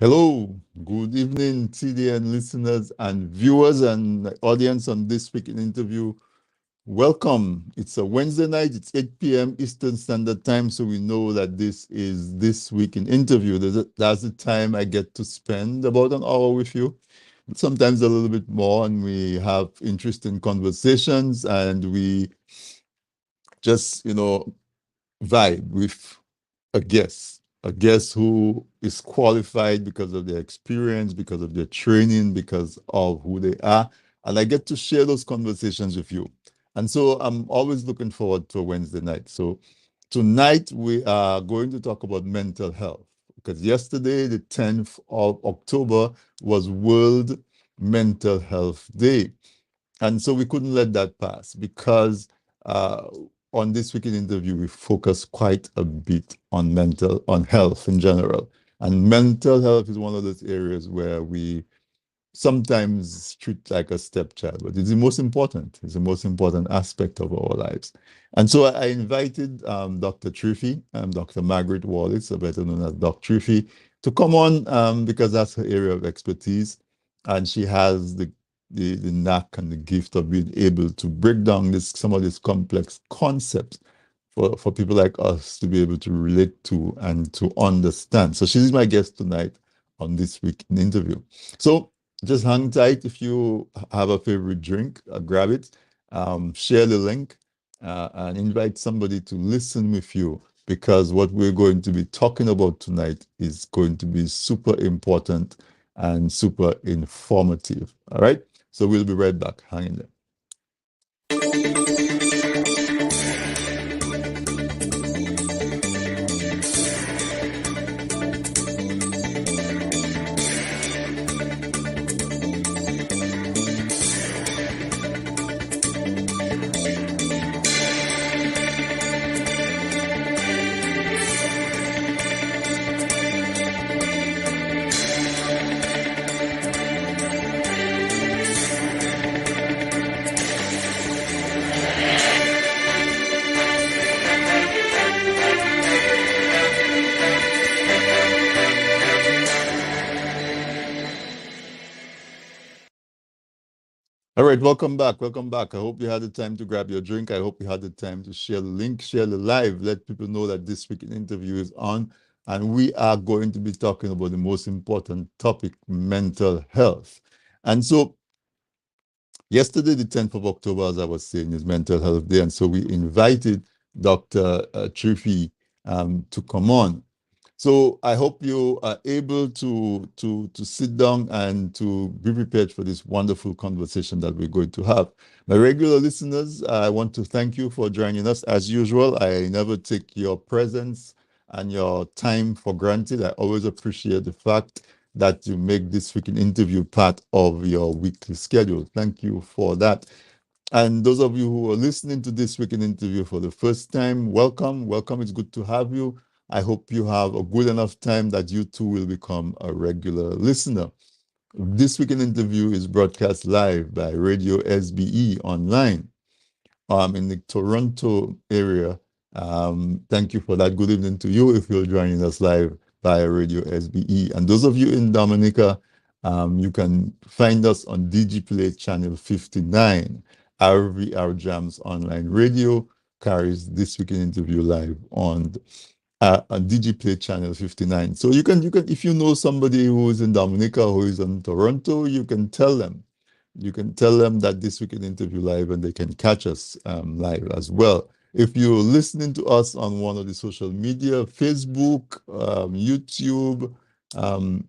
Hello, good evening, TDN listeners and viewers and audience on this week in interview. Welcome. It's a Wednesday night, it's 8 p.m. Eastern Standard Time, so we know that this is this week in interview. That's the time I get to spend about an hour with you, sometimes a little bit more, and we have interesting conversations and we just, vibe with a guest who is qualified because of their experience, because of their training, because of who they are. And I get to share those conversations with you. And so I'm always looking forward to a Wednesday night. So tonight we are going to talk about mental health because yesterday, the 10th of October, was World Mental Health Day. And so we couldn't let that pass because uh, on this weekend interview, we focus quite a bit on health in general. And mental health is one of those areas where we sometimes treat like a stepchild, but it's the most important. It's the most important aspect of our lives. And so I invited Dr. Tripi, Dr. Margaret Wallace, better known as Dr. Tripi, to come on because that's her area of expertise. And she has the knack and the gift of being able to break down some of these complex concepts for people like us to be able to relate to and to understand. So she's my guest tonight on this week in interview. So just hang tight. If you have a favorite drink, grab it, share the link, and invite somebody to listen with you because what we're going to be talking about tonight is going to be super important and super informative. All right. So we'll be right back. Hang in there. All right, welcome back. Welcome back. I hope you had the time to grab your drink. I hope you had the time to share the link, share the live, let people know that this week in interview is on. And we are going to be talking about the most important topic, mental health. And so yesterday, the 10th of October, as I was saying, is Mental Health Day. And so we invited Dr. Trifi to come on. So I hope you are able to sit down and to be prepared for this wonderful conversation that we're going to have. My regular listeners, I want to thank you for joining us. As usual, I never take your presence and your time for granted. I always appreciate the fact that you make this weekend interview part of your weekly schedule. Thank you for that. And those of you who are listening to this weekend interview for the first time, welcome. Welcome. It's good to have you. I hope you have a good enough time that you too will become a regular listener. This weekend interview is broadcast live by Radio SBE online in the Toronto area. Thank you for that. Good evening to you if you're joining us live via Radio SBE. And those of you in Dominica, you can find us on DigiPlay channel 59. RVR Jams Online Radio carries this weekend interview live on DigiPlay channel 59. So you can if you know somebody who is in Dominica who is in Toronto, you can tell them. You can tell them that this weekend interview live and they can catch us live as well. If you're listening to us on one of the social media, Facebook, YouTube, um,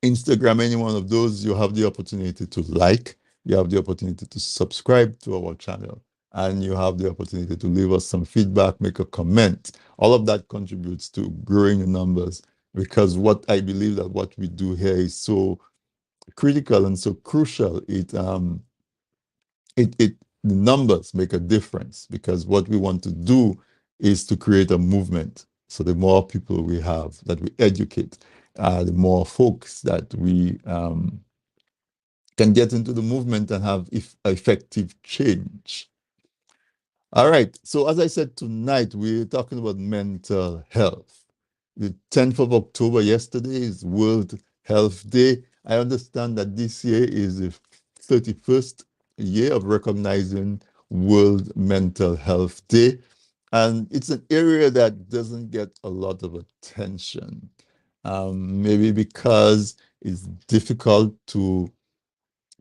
Instagram, any one of those, you have the opportunity to like, you have the opportunity to subscribe to our channel, and you have the opportunity to leave us some feedback, make a comment. All of that contributes to growing the numbers because what I believe that what we do here is so critical and so crucial. It the numbers make a difference because what we want to do is to create a movement. So the more people we have that we educate, the more folks that we can get into the movement and have effective change. All right. So as I said, tonight we're talking about mental health. The 10th of October yesterday is World Health Day. I understand that this year is the 31st year of recognizing World Mental Health Day. And it's an area that doesn't get a lot of attention. Maybe because it's difficult to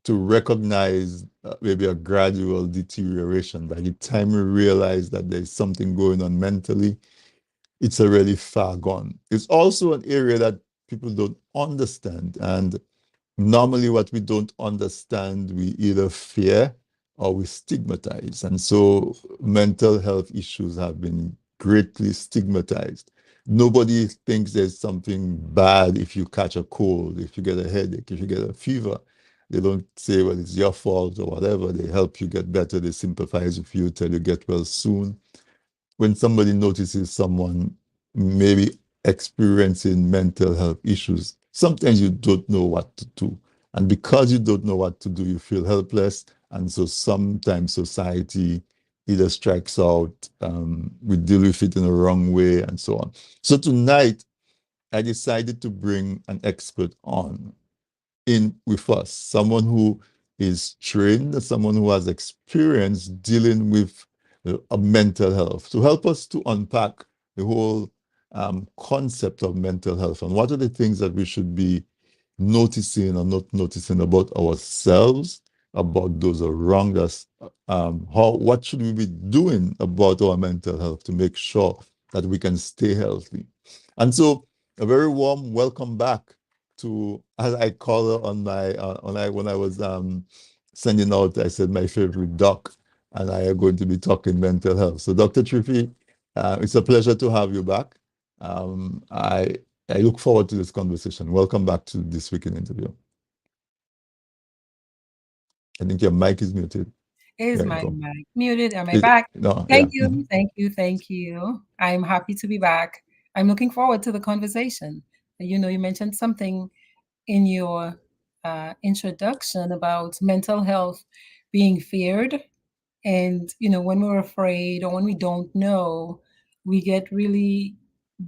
recognize maybe a gradual deterioration. By the time we realize that there's something going on mentally, it's already far gone. It's also an area that people don't understand. And normally, what we don't understand, we either fear or we stigmatize. And so, mental health issues have been greatly stigmatized. Nobody thinks there's something bad if you catch a cold, if you get a headache, if you get a fever. They don't say, well, it's your fault or whatever. They help you get better. They sympathize with you, tell you get well soon. When somebody notices someone maybe experiencing mental health issues, sometimes you don't know what to do. And because you don't know what to do, you feel helpless. And so sometimes society either strikes out, we deal with it in the wrong way, and so on. So tonight, I decided to bring an expert on in with us, someone who is trained, someone who has experience dealing with mental health, to help us to unpack the whole concept of mental health and what are the things that we should be noticing or not noticing about ourselves, about those around us. What should we be doing about our mental health to make sure that we can stay healthy? And so, a very warm welcome back to, as I call her on my when I was sending out, I said my favorite doc, and I are going to be talking mental health. So, Dr. Tripi, it's a pleasure to have you back. Um, I I look forward to this conversation. Welcome back to this week in interview. I think your mic is muted. Is There you my go. mic muted? Am I back? No, yeah. Thank you, thank you, thank you. I'm happy to be back. I'm looking forward to the conversation. You mentioned something in your introduction about mental health being feared. And, when we're afraid or when we don't know, we get really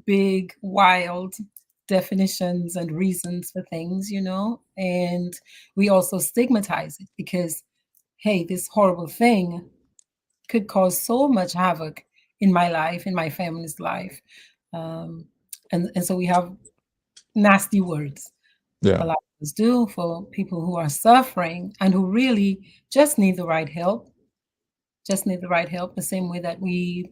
big, wild definitions and reasons for things. And we also stigmatize it because, hey, this horrible thing could cause so much havoc in my life, in my family's life. Um, and so we have nasty words. A Yeah. lot of us do for people who are suffering and who really just need the right help, just need the right help, the same way that we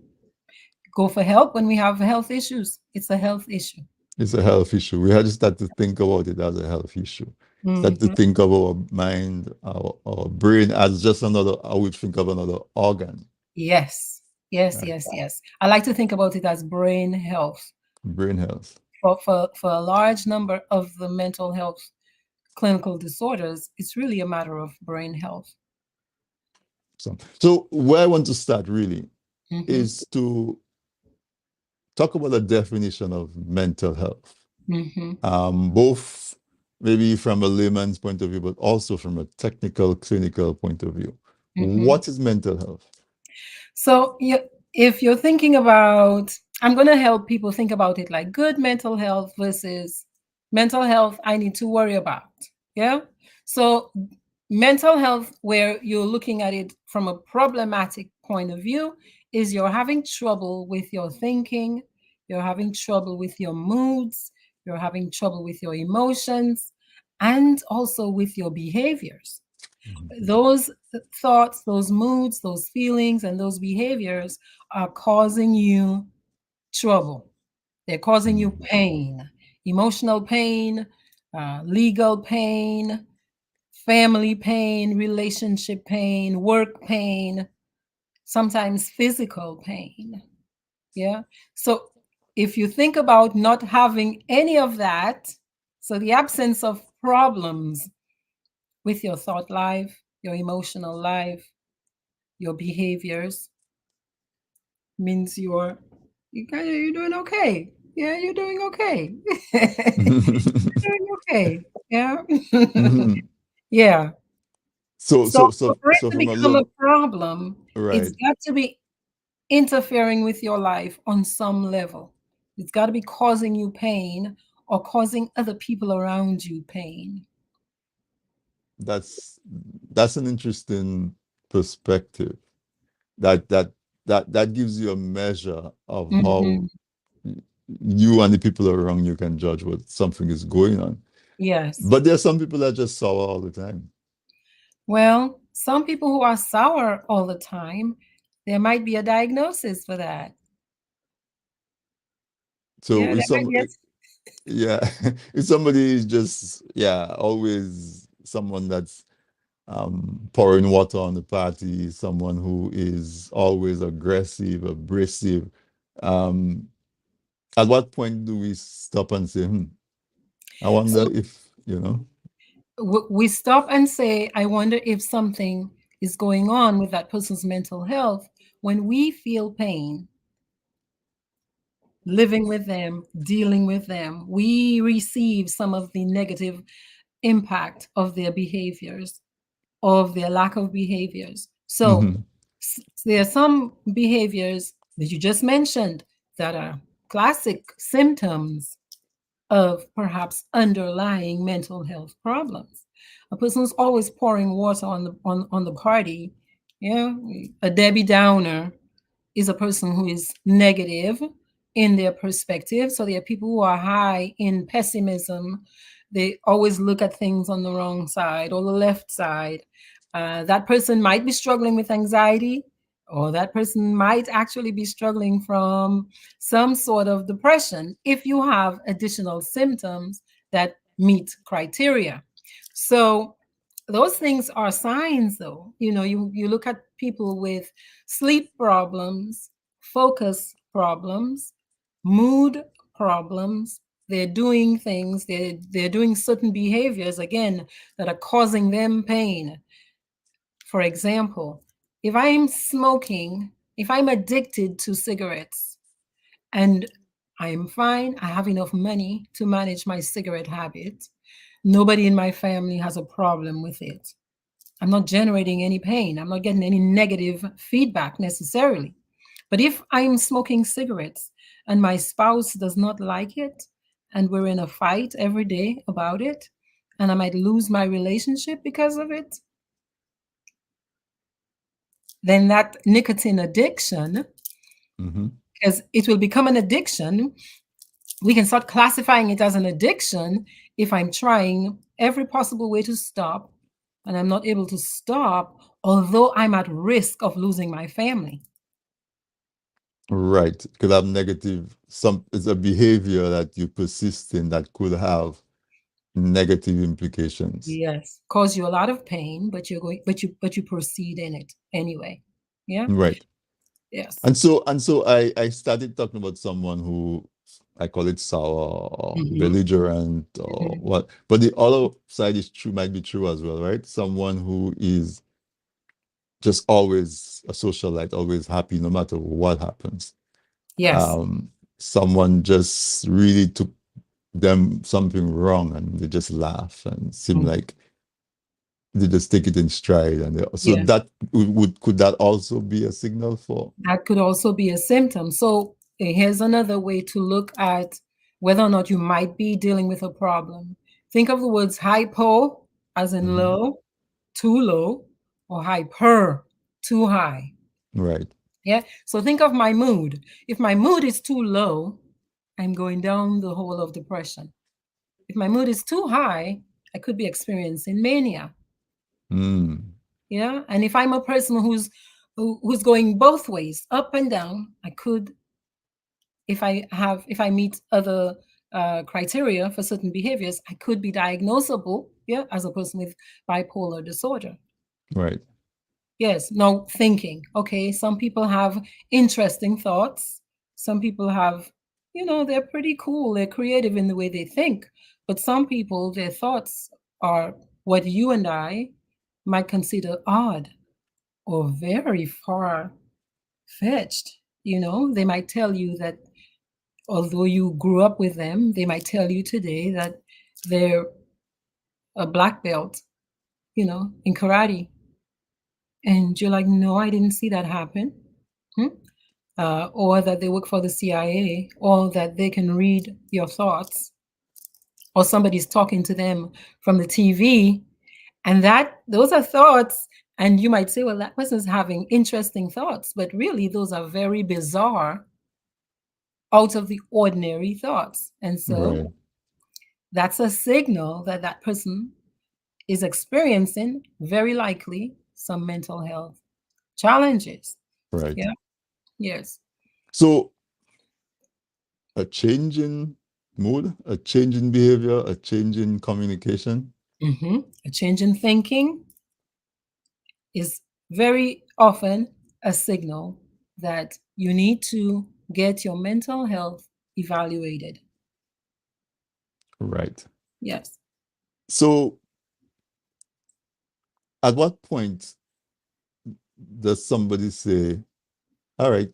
go for help when we have health issues. It's a health issue. It's a health issue. We have to start to think about it as a health issue. Start to Hmm. think of our mind, our brain as just another, I would think of another organ. Yes, yes, Right? yes, yes. I like to think about it as brain health. Brain health. For a large number of the mental health clinical disorders, it's really a matter of brain health. So where I want to start really Hmm. is to talk about the definition of mental health, Hmm. both maybe from a layman's point of view, but also from a technical, clinical point of view. Hmm. What is mental health? So if you're thinking about, I'm going to help people think about it like good mental health versus mental health I need to worry about. Yeah. So mental health, where you're looking at it from a problematic point of view, is you're having trouble with your thinking, you're having trouble with your moods, you're having trouble with your emotions, and also with your behaviors. Mhm. Those thoughts, those moods, those feelings, and those behaviors are causing you trouble. They're causing you Mhm. pain, emotional pain, legal pain, family pain, relationship pain, work pain, sometimes physical pain. Yeah. So if you think about not having any of that, so the absence of problems with your thought life, your emotional life, your behaviors, means you're doing okay. Yeah, you're doing okay. You're doing okay. Yeah. Mhm. Yeah. So, So so, so, for it so to from a become a low, problem, it's right. got to be interfering with your life on some level. It's got to be causing you pain or causing other people around you pain. That's that's an interesting perspective. That that that gives you a measure of how Hmm. you and the people around you can judge what something is going on. Yes. But there are some people that are just sour all the time. Well, some people who are sour all the time, there might be a diagnosis for that. So Yeah, if there might some be a. yeah, if somebody is just always someone that's pouring water on the party, someone who is always aggressive, abrasive, um, at what point do we stop and say, I wonder So if, we stop and say, I wonder if something is going on with that person's mental health when we feel pain living with them, dealing with them. We receive some of the negative impact of their behaviors, of their lack of behaviors. So Mhm, there are some behaviors that you just mentioned that are classic symptoms of perhaps underlying mental health problems. A person who's always pouring water on the party, yeah, a Debbie Downer, is a person who is negative in their perspective. So there are people who are high in pessimism. They always look at things on the wrong side or the left side. That person might be struggling with anxiety, or that person might actually be struggling from some sort of depression if you have additional symptoms that meet criteria. So those things are signs, though. You look at people with sleep problems, focus problems, mood problems. They're doing things, they're doing certain behaviors again that are causing them pain. For example, if I'm smoking, if I'm addicted to cigarettes and I'm fine, I have enough money to manage my cigarette habit, nobody in my family has a problem with it. I'm not generating any pain. I'm not getting any negative feedback necessarily. But if I'm smoking cigarettes and my spouse does not like it, and we're in a fight every day about it, and I might lose my relationship because of it, then that nicotine addiction, mhm. because it will become an addiction, we can start classifying it as an addiction if I'm trying every possible way to stop and I'm not able to stop, although I'm at risk of losing my family. Right. Could have negative, it's a behavior that you persist in that could have negative implications. Yes, cause you a lot of pain, but you proceed in it anyway. Yeah. Right. Yes. And so I started talking about someone who I call it sour or Hmm. belligerent or Hmm. what. But the other side is true, might be true as well, right? Someone who is just always a socialite, always happy no matter what happens. Yes. Um, Someone just really took them something wrong and they just laugh and seem Mm. like they just take it in stride. So Yes. that could that also be a signal for? That could also be a symptom. So here's another way to look at whether or not you might be dealing with a problem. Think of the words hypo, as in Mhm. low, too low, or hyper, too high. Right, Yeah. So think of my mood. If my mood is too low, I'm going down the hole of depression. If my mood is too high, I could be experiencing mania. mm, Yeah. And if I'm a person who's going both ways, up and down, I could, if I meet other criteria for certain behaviors, I could be diagnosable, yeah, as a person with bipolar disorder. right, Yes. Now thinking. Okay, some people have interesting thoughts. Some people have, they're pretty cool. They're creative in the way they think. But some people, their thoughts are what you and I might consider odd or very far fetched. They might tell you that although you grew up with them, they might tell you today that they're a black belt, in karate. And you're like, no, I didn't see that happen. Hmm? Or that they work for the CIA, or that they can read your thoughts. or somebody's talking to them from the TV, and that those are thoughts, and you might say, well, that person's having interesting thoughts, but really those are very bizarre, out of the ordinary thoughts. And so Right. that's a signal that that person is experiencing, very likely, some mental health challenges. Right. Yeah. Yes. So a change in mood, a change in behavior, a change in communication. A change in thinking is very often a signal that you need to get your mental health evaluated. Right. Yes. So at what point does somebody say, all right,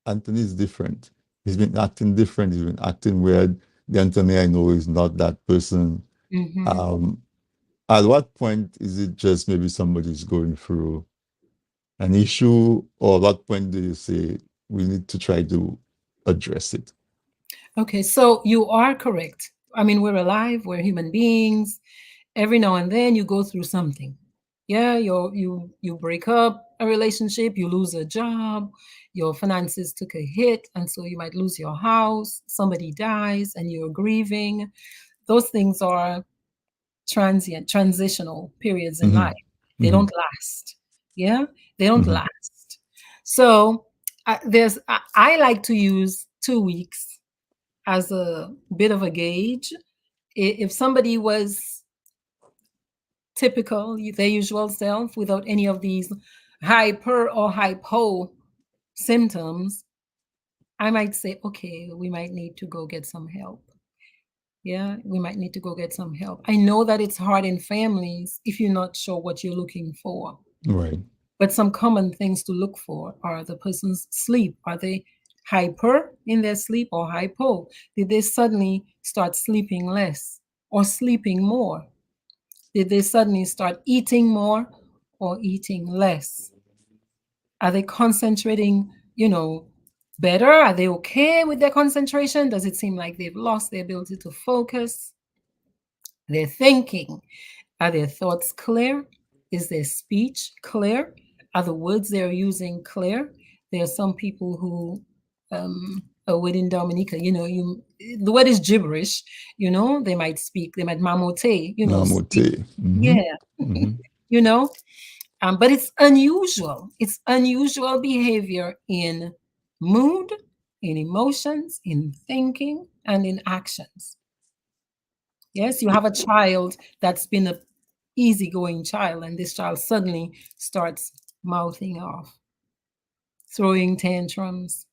Anthony is different. He's been acting different. He's been acting weird. The Anthony I know is not that person. hmm Um, at what point is it just maybe somebody's going through an issue, or at what point do you say we need to try to address it? Okay, so you are correct. I mean, we're alive, we're human beings. Every now and then you go through something. Yeah, you break up a relationship, you lose a job, your finances took a hit, and so you might lose your house, somebody dies and you're grieving. Those things are transient, transitional periods in life. Hmm. They Hmm. don't last. Yeah, they don't Hmm. last. So I like to use 2 weeks as a bit of a gauge. If somebody was typical, their usual self, without any of these hyper or hypo symptoms, I might say, okay, we might need to go get some help. Yeah, we might need to go get some help. I know that it's hard in families if you're not sure what you're looking for. Right. But some common things to look for are the person's sleep. Are they hyper in their sleep or hypo? Did they suddenly start sleeping less or sleeping more? Did they suddenly start eating more or eating less? Are they concentrating, better? Are they okay with their concentration? Does it seem like they've lost their ability to focus? Their thinking. Are their thoughts clear? Is their speech clear? Are the words they're using clear? There are some people who, a word in Dominica, the word is gibberish. They might speak, they might mamote, speak. Namote. Hmm. Yeah, Hmm. you know, but it's unusual. It's unusual behavior in mood, in emotions, in thinking, and in actions. Yes, you have a child that's been a easygoing child, and this child suddenly starts mouthing off, throwing tantrums,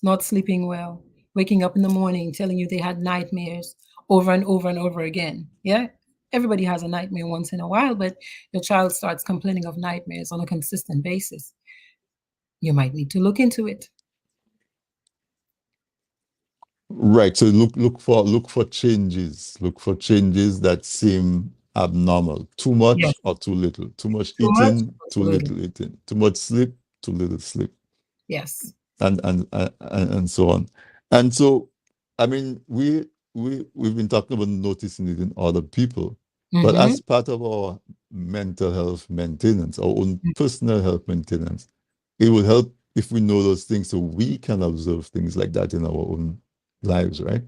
not sleeping well, waking up in the morning telling you they had nightmares over and over and over again. Yeah, everybody has a nightmare once in a while, but your child starts complaining of nightmares on a consistent basis. You might need to look into it. Right. So look for changes. Look for changes that seem abnormal. Too Yes, much or too little. Too much too much eating, or too too little. little eating. Too much sleep, too little sleep, Yes. and so on. And so, I mean, we've been talking about noticing it in other people, but Mm-hmm. as part of our mental health maintenance, our own personal health maintenance, it will help if we know those things so we can observe things like that in our own lives, right?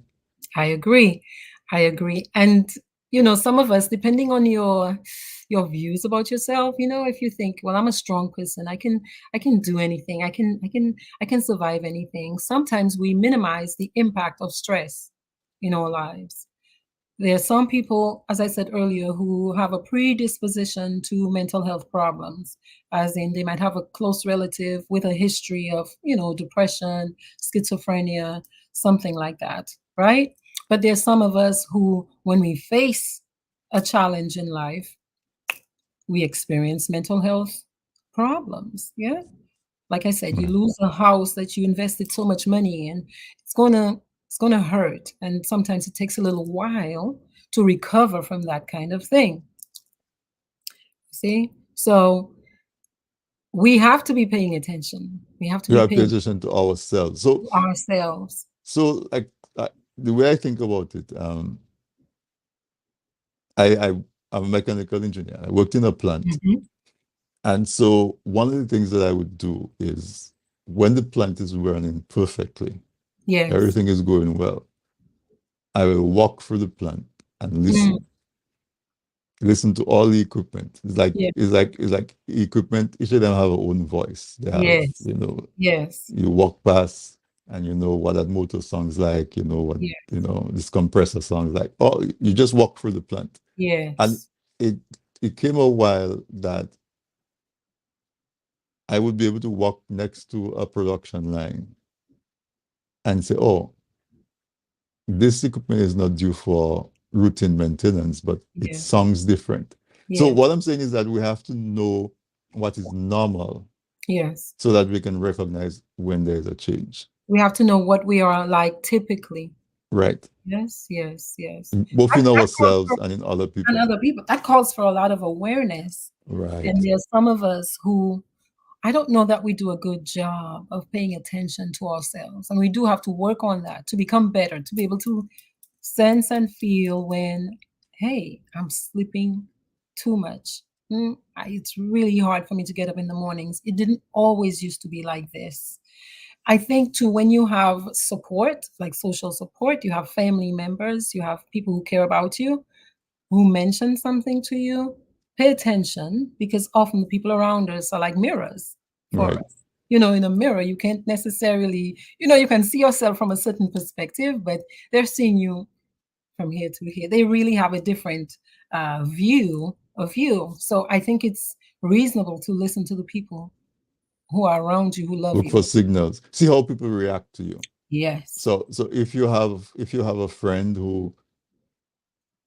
I agree. I agree. And some of us, depending on your views about yourself, if you think, well, I'm a strong person, I can do anything. I can survive anything. Sometimes we minimize the impact of stress in our lives. There are some people, as I said earlier, who have a predisposition to mental health problems, as in they might have a close relative with a history of, depression, schizophrenia, something like that, right? But there's some of us who, when we face a challenge in life, we experience mental health problems. Yeah. Like I said, you Right. lose a house that you invested so much money in. It's gonna hurt, and sometimes it takes a little while to recover from that kind of thing. See, so we have to be paying attention. We have to We be have to pay paying attention to ourselves. So, to ourselves. so like the way I think about it, I'm a mechanical engineer. I worked in a plant. Hmm. And so one of the things that I would do is when the plant is running perfectly, Yes. everything is going well, I will walk through the plant and Mm. listen to all the equipment. Yeah. It's like equipment, each of them have their own voice. They have, Yes. you know, Yes. you walk past and you know what that motor sounds like, you know what, Yeah. you know, this compressor sounds like. Oh, you just walk through the plant. And Yes. it it came a while that I would be able to walk next to a production line and say, oh, this equipment is not due for routine maintenance, but it Yes. sounds different. So Yes. what I'm saying is that we have to know what is normal Yes. so that we can recognize when there's a change. We have to know what we are like typically. Right. Yes. Yes. Yes. Both in That calls for ourselves and in other and people. other people. That calls for a lot of awareness. And Right. there's some of us who I don't know that we do a good job of paying attention to ourselves. And we do have to work on that to become better, to be able to sense and feel when, hey, I'm sleeping too much. It's really hard for me to get up in the mornings. It didn't always used to be like this. I think too, when you have support, like social support, you have family members, you have people who care about you, who mention something to you, pay attention because often the people around us are like mirrors for Right. us. In a mirror, you can't necessarily, you can see yourself from a certain perspective, but they're seeing you from here to here. They really have a different view of you. So I think it's reasonable to listen to the people who are around you, who love Look you. for signals. See how people react to you. Yes. So if you have a friend who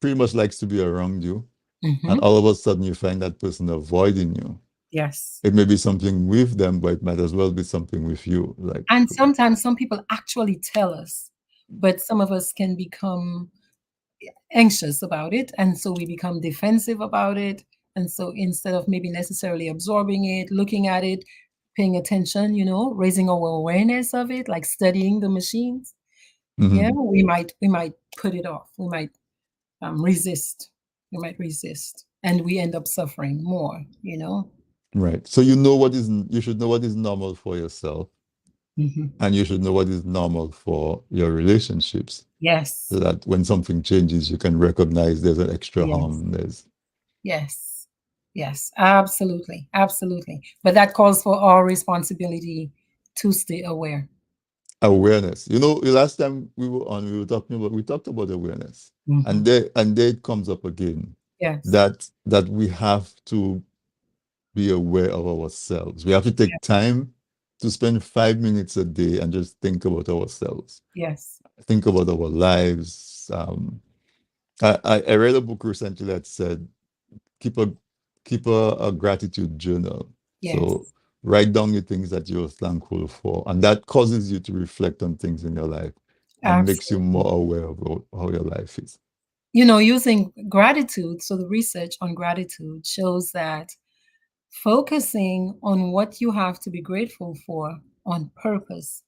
pretty much likes to be around you, and Hmm. all of a sudden you find that person avoiding you, Yes. it may be something with them, but it might as well be something with you. Like, And sometimes some people actually tell us, but some of us can become anxious about it. And so we become defensive about it. And so instead of maybe necessarily absorbing it, looking at it, paying attention, raising our awareness of it, like studying the machines, yeah, mhm, we might put it off. We might resist. We might resist. And we end up suffering more. right. So you should know what is normal for yourself, Hmm. and you should know what is normal for your relationships, so Yes. that when something changes, you can recognize there's an extra Yes. harm. There's Yes. Yes. Absolutely. Absolutely. But that calls for our responsibility to stay aware. awareness. You know, the last time we were on, we talked about awareness, Hmm. and there it comes up again Yes. that we have to be aware of ourselves. We have to take time to spend 5 minutes a day and just think about ourselves, Yes. think about our lives. I read a book recently that said keep a a gratitude journal. So Yes. write down the things that you're thankful for, and that causes you to reflect on things in your life and makes you Absolutely. more aware of how your life is. Using gratitude, so the research on gratitude shows that focusing on what you have to be grateful for on purpose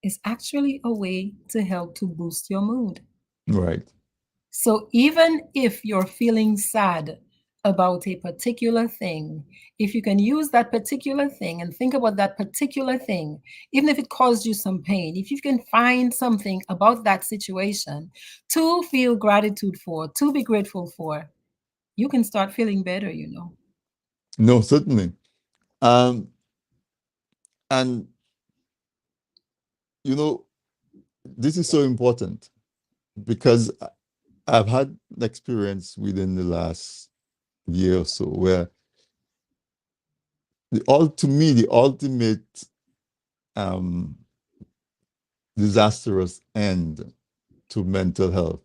is actually a way to help to boost your mood. Right. So even if you're feeling sad about a particular thing, if you can use that particular thing and think about that particular thing, even if it caused you some pain, if you can find something about that situation to feel gratitude for, to be grateful for, you can start feeling better. No, certainly. Um, and you know, this is so important because I've had an experience within the last year or so where to me, the ultimate um, disastrous end to mental health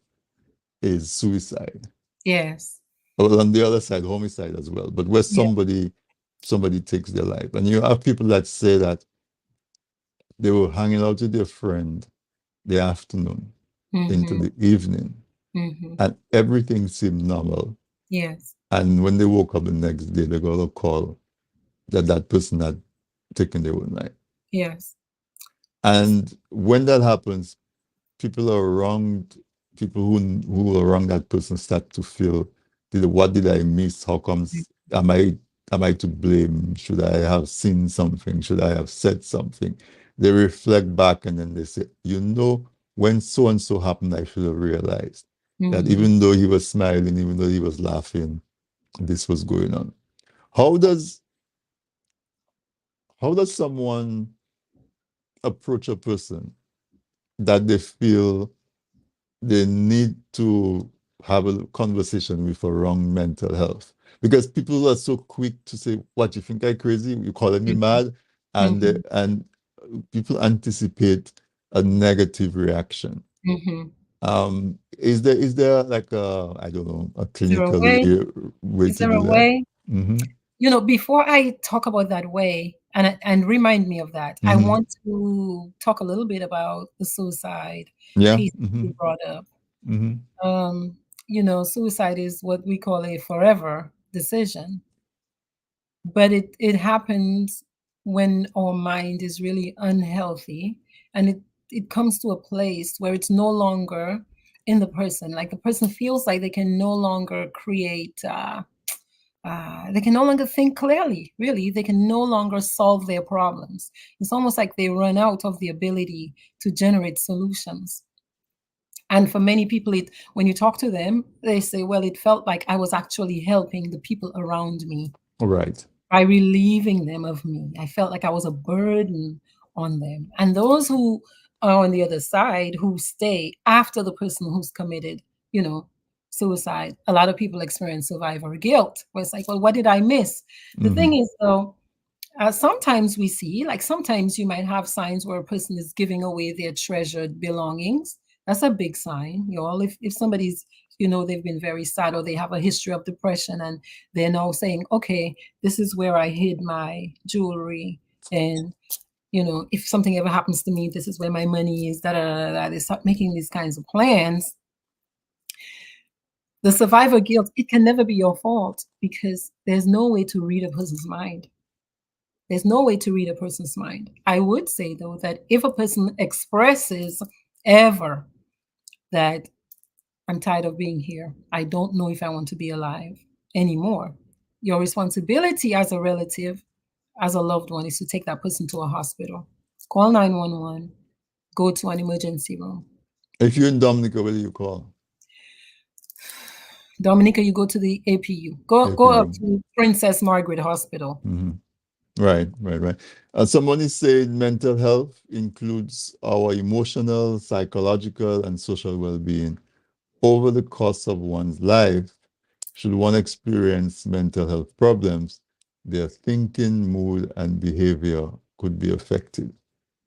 is suicide. Yes. Well, on the other side, homicide as well, but where Yeah. somebody takes their life. And you have people that say that they were hanging out with their friend the afternoon into Mm-hmm. the evening, Mm-hmm. and everything seemed normal. Yes. And when they woke up the next day, they got a call that that person had taken their own life. Yes. And when that happens, people are around people who are around that person start to feel what did I miss? How comes am I to blame? Should I have seen something? Should I have said something? They reflect back and then they say, when so and so happened, I should have realized that Mm-hmm. even though he was smiling, even though he was laughing, this was going on. How does someone approach a person that they feel they need to have a conversation with for wrong mental health? Because people are so quick to say, "What, you think I crazy? You calling me mad?" And Mm-hmm. people anticipate a negative reaction. Mm-hmm. Is there like a, I don't know, a Is there a clinical way? way Is to there do a that? way? Mm-hmm. Before I talk about that way, and remind me of that, I Mm-hmm. want to talk a little bit about the suicide Yeah. piece Mm-hmm. you brought up. Mm-hmm. Um, Suicide is what we call a forever decision, but it happens when our mind is really unhealthy, and it comes to a place where it's no longer in the person. Like the person feels like they can no longer create. They can no longer think clearly, really. They can no longer solve their problems. It's almost like they run out of the ability to generate solutions. And for many people, when you talk to them, they say, well, it felt like I was actually helping the people around me All right. by relieving them of me. I felt like I was a burden on them. And those who are on the other side, who stay after the person who's committed, you know, suicide, a lot of people experience survivor guilt, where it's like, well, what did I miss? The Mm-hmm. thing is, though, sometimes we see, like sometimes you might have signs where a person is giving away their treasured belongings. That's a big sign, y'all. If somebody's, they've been very sad, or they have a history of depression, and they're now saying, okay, this is where I hid my jewelry. And, if something ever happens to me, this is where my money is, da da da da. They start making these kinds of plans. The survivor guilt, it can never be your fault, because there's no way to read a person's mind. There's no way to read a person's mind. I would say, though, that if a person expresses ever that I'm tired of being here, I don't know if I want to be alive anymore, your responsibility as a relative, as a loved one, is to take that person to a hospital. Call 911, go to an emergency room. If you're in Dominica, what do you call? Dominica, you go to the APU. Go up APU. to Princess Margaret Hospital. Mm-hmm. Right, right, right. Someone is saying mental health includes our emotional, psychological, and social well-being. Over the course of one's life, should one experience mental health problems, their thinking, mood, and behavior could be affected.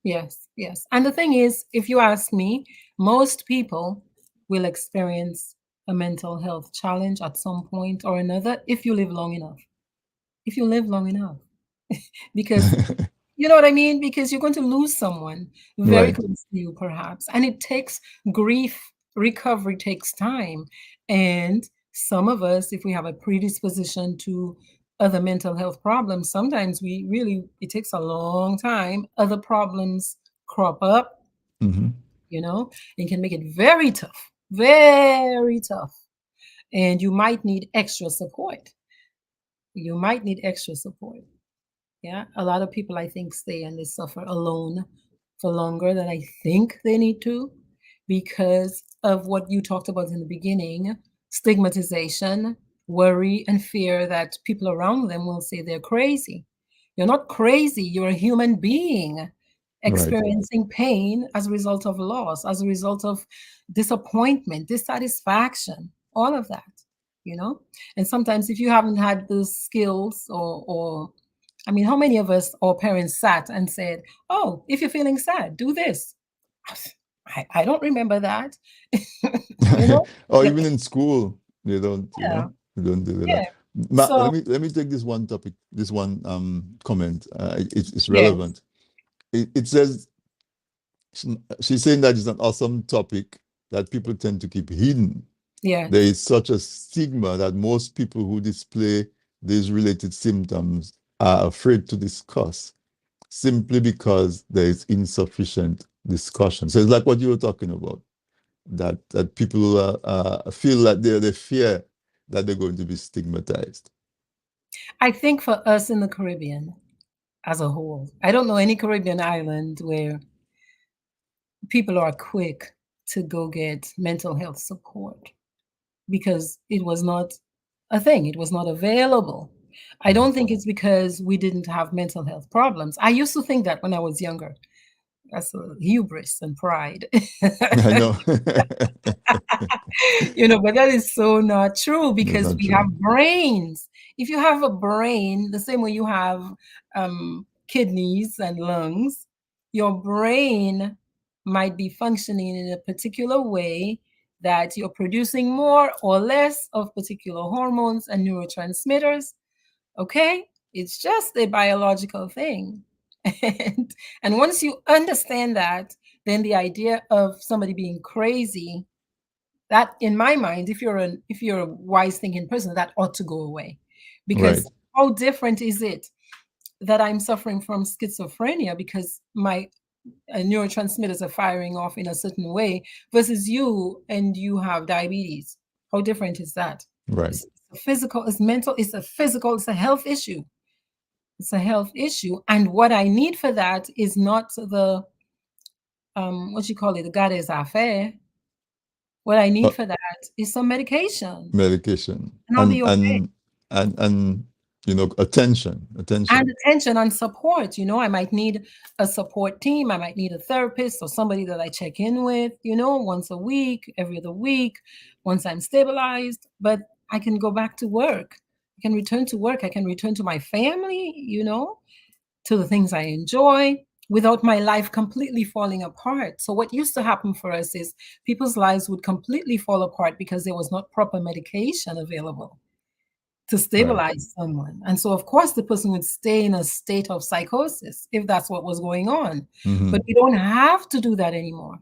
Yes, yes. And the thing is, if you ask me, most people will experience a mental health challenge at some point or another if you live long enough. If you live long enough. Because you know what I mean? Because you're going to lose someone very Right. close to you, perhaps. And it takes grief, recovery takes time. And some of us, if we have a predisposition to other mental health problems, sometimes it takes a long time. Other problems crop up, Mm-hmm. and can make it very tough, very tough. And you might need extra support. You might need extra support. Yeah, a lot of people, I think, stay and they suffer alone for longer than I think they need to, because of what you talked about in the beginning: stigmatization, worry, and fear that people around them will say they're crazy. You're not crazy, you're a human being Right. experiencing pain as a result of loss, as a result of disappointment, dissatisfaction, all of that, you know? And sometimes, if you haven't had those skills, or I mean, how many of us or parents sat and said, "Oh, if you're feeling sad, do this." I don't remember that. you know? Or Yeah, even in school, yeah, they don't do yeah. that. So, Let me take this one topic, this one comment. It's yes, relevant. It says she's saying that it's an awesome topic that people tend to keep hidden. There yes, is such a stigma that most people who display these related symptoms are afraid to discuss, simply because there is insufficient discussion. So it's like what you were talking about, that people feel that they fear. that they're going to be stigmatized. I think for us in the Caribbean as a whole, I don't know any Caribbean island where people are quick to go get mental health support because it was not a thing, it was not available. I don't think it's because we didn't have mental health problems. I used to think that when I was younger. That's a hubris and pride. I know. But that is so not true That's because not we have true. brains. If you have a brain, the same way you have kidneys and lungs, your brain might be functioning in a particular way that you're producing more or less of particular hormones and neurotransmitters. Okay? It's just a biological thing. And, and once you understand that, then the idea of somebody being crazy, that in my mind, if you're a wise thinking person, that ought to go away. Right. Because how different is it that I'm suffering from schizophrenia because my neurotransmitters are firing off in a certain way versus you and you have diabetes? How different is that? Right. It's a physical, it's mental, it's a physical, it's a health issue. It's a health issue. And what I need for that is not the what you call it, the goddess affair. What I need Uh, for that is some medication, medication and I'll be okay. and attention, And attention. attention and support. I might need a support team. I might need a therapist or somebody that I check in with, once a week, every other week, once I'm stabilized. But I can go back to work. I can return to work. I can return to my family, to the things I enjoy without my life completely falling apart. So, what used to happen for us is people's lives would completely fall apart because there was not proper medication available to Right. stabilize someone. And so, of course, the person would stay in a state of psychosis if that's what was going on. But Hmm. we don't have to do that anymore.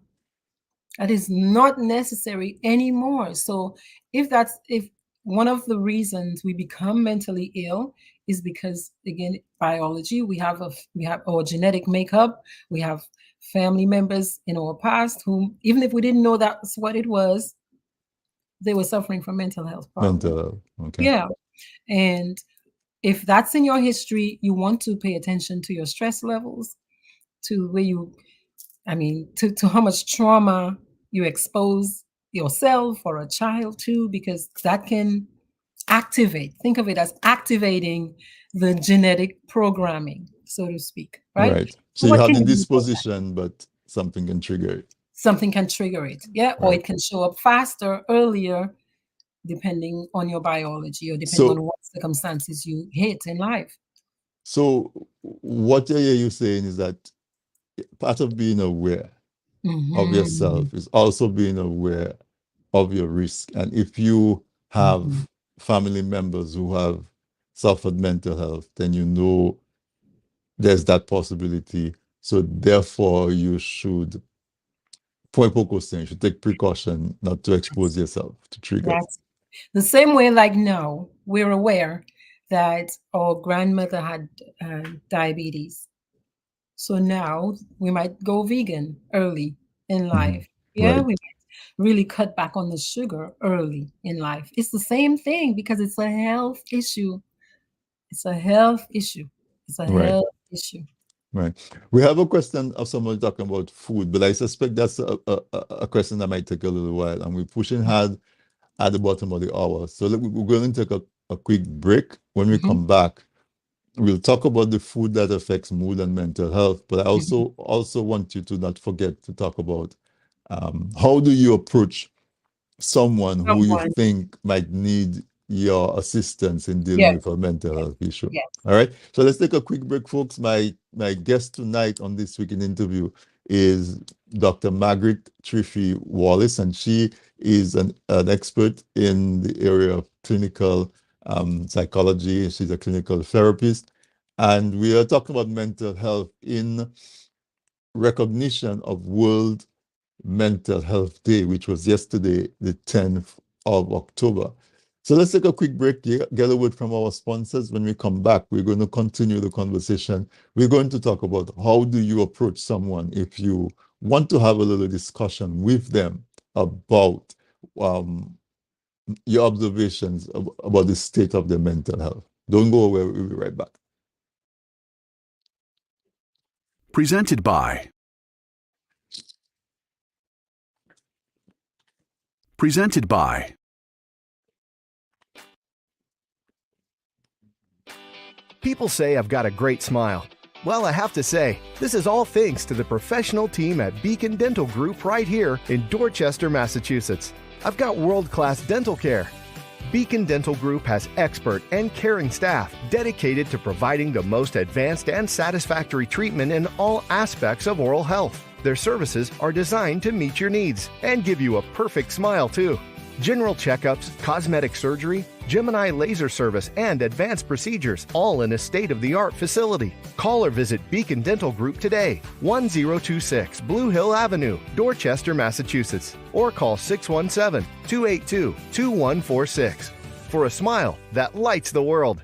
That is not necessary anymore. So if one of the reasons we become mentally ill is because, again, biology, we have our genetic makeup, we have family members in our past whom, even if we didn't know that's what it was, they were suffering from mental health Mental problems. health. Okay. Yeah. And if that's in your history, you want to pay attention to your stress levels, to where to how much trauma you expose yourself or a child to, because that can think of it as activating the genetic programming, so to speak, right? Right. So you What have can the you do about that? disposition, but something can trigger it. Something can trigger it, yeah, or Right. it can show up faster, earlier, depending on your biology or depending on So what circumstances you hit in life. so what I hear you saying is that part of being aware of Hmm. yourself is also being aware of your risk. And if you Hmm. have family members who have suffered mental health, then you know there's that possibility. So therefore, you should, point focus, you should take precaution not to expose yourself to triggers. That's the same way, like now, we're aware that our grandmother had diabetes. So now we might go vegan early in Mhm. life. Yeah, Right, we might really cut back on the sugar early in life. It's the same thing because it's a health issue. It's a health issue. It's a right, health issue. right. We have a question of someone talking about food, but I suspect that's a question that might take a little while, and we're pushing hard at the bottom of the hour. So we're going to take a quick break. When we Mhm, come back, we'll talk about the food that affects mood and mental health, but I mhm. also want you to not forget to talk about how do you approach someone who you Someone, think might need your assistance in dealing yes, with a mental yes, health issue. yes. All right. So let's take a quick break, folks. My guest tonight on this week in interview is Dr. Margaret Trifi Wallace, and she is an expert in the area of clinical psychology. She's a clinical therapist. And we are talking about mental health in recognition of World Mental Health Day, which was yesterday, the 10th of October. So let's take a quick break, get a word from our sponsors. When we come back, we're going to continue the conversation. We're going to talk about how do you approach someone if you want to have a little discussion with them about um, your observations about the state of their mental health. Don't go away. We'll be right back. Presented by. Presented by. People say I've got a great smile. Well, I have to say, this is all thanks to the professional team at Beacon Dental Group right here in Dorchester, Massachusetts. I've got world-class dental care. Beacon Dental Group has expert and caring staff dedicated to providing the most advanced and satisfactory treatment in all aspects of oral health. Their services are designed to meet your needs and give you a perfect smile, too. General checkups, cosmetic surgery, Gemini laser service, and advanced procedures, all in a state-of-the-art facility. Call or visit Beacon Dental Group today, 1026 Blue Hill Avenue, Dorchester, Massachusetts, or call 617-282-2146 for a smile that lights the world.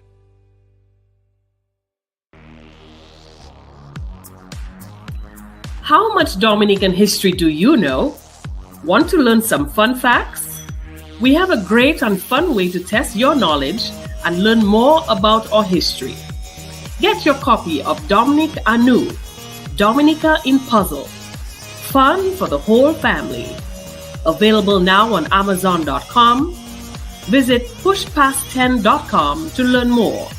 How much Dominican history do you know? Want to learn some fun facts? We have a great and fun way to test your knowledge and learn more about our history. Get your copy of Dominic Anu, Dominica in Puzzle. Fun for the whole family. Available now on Amazon.com. Visit pushpast10.com to learn more.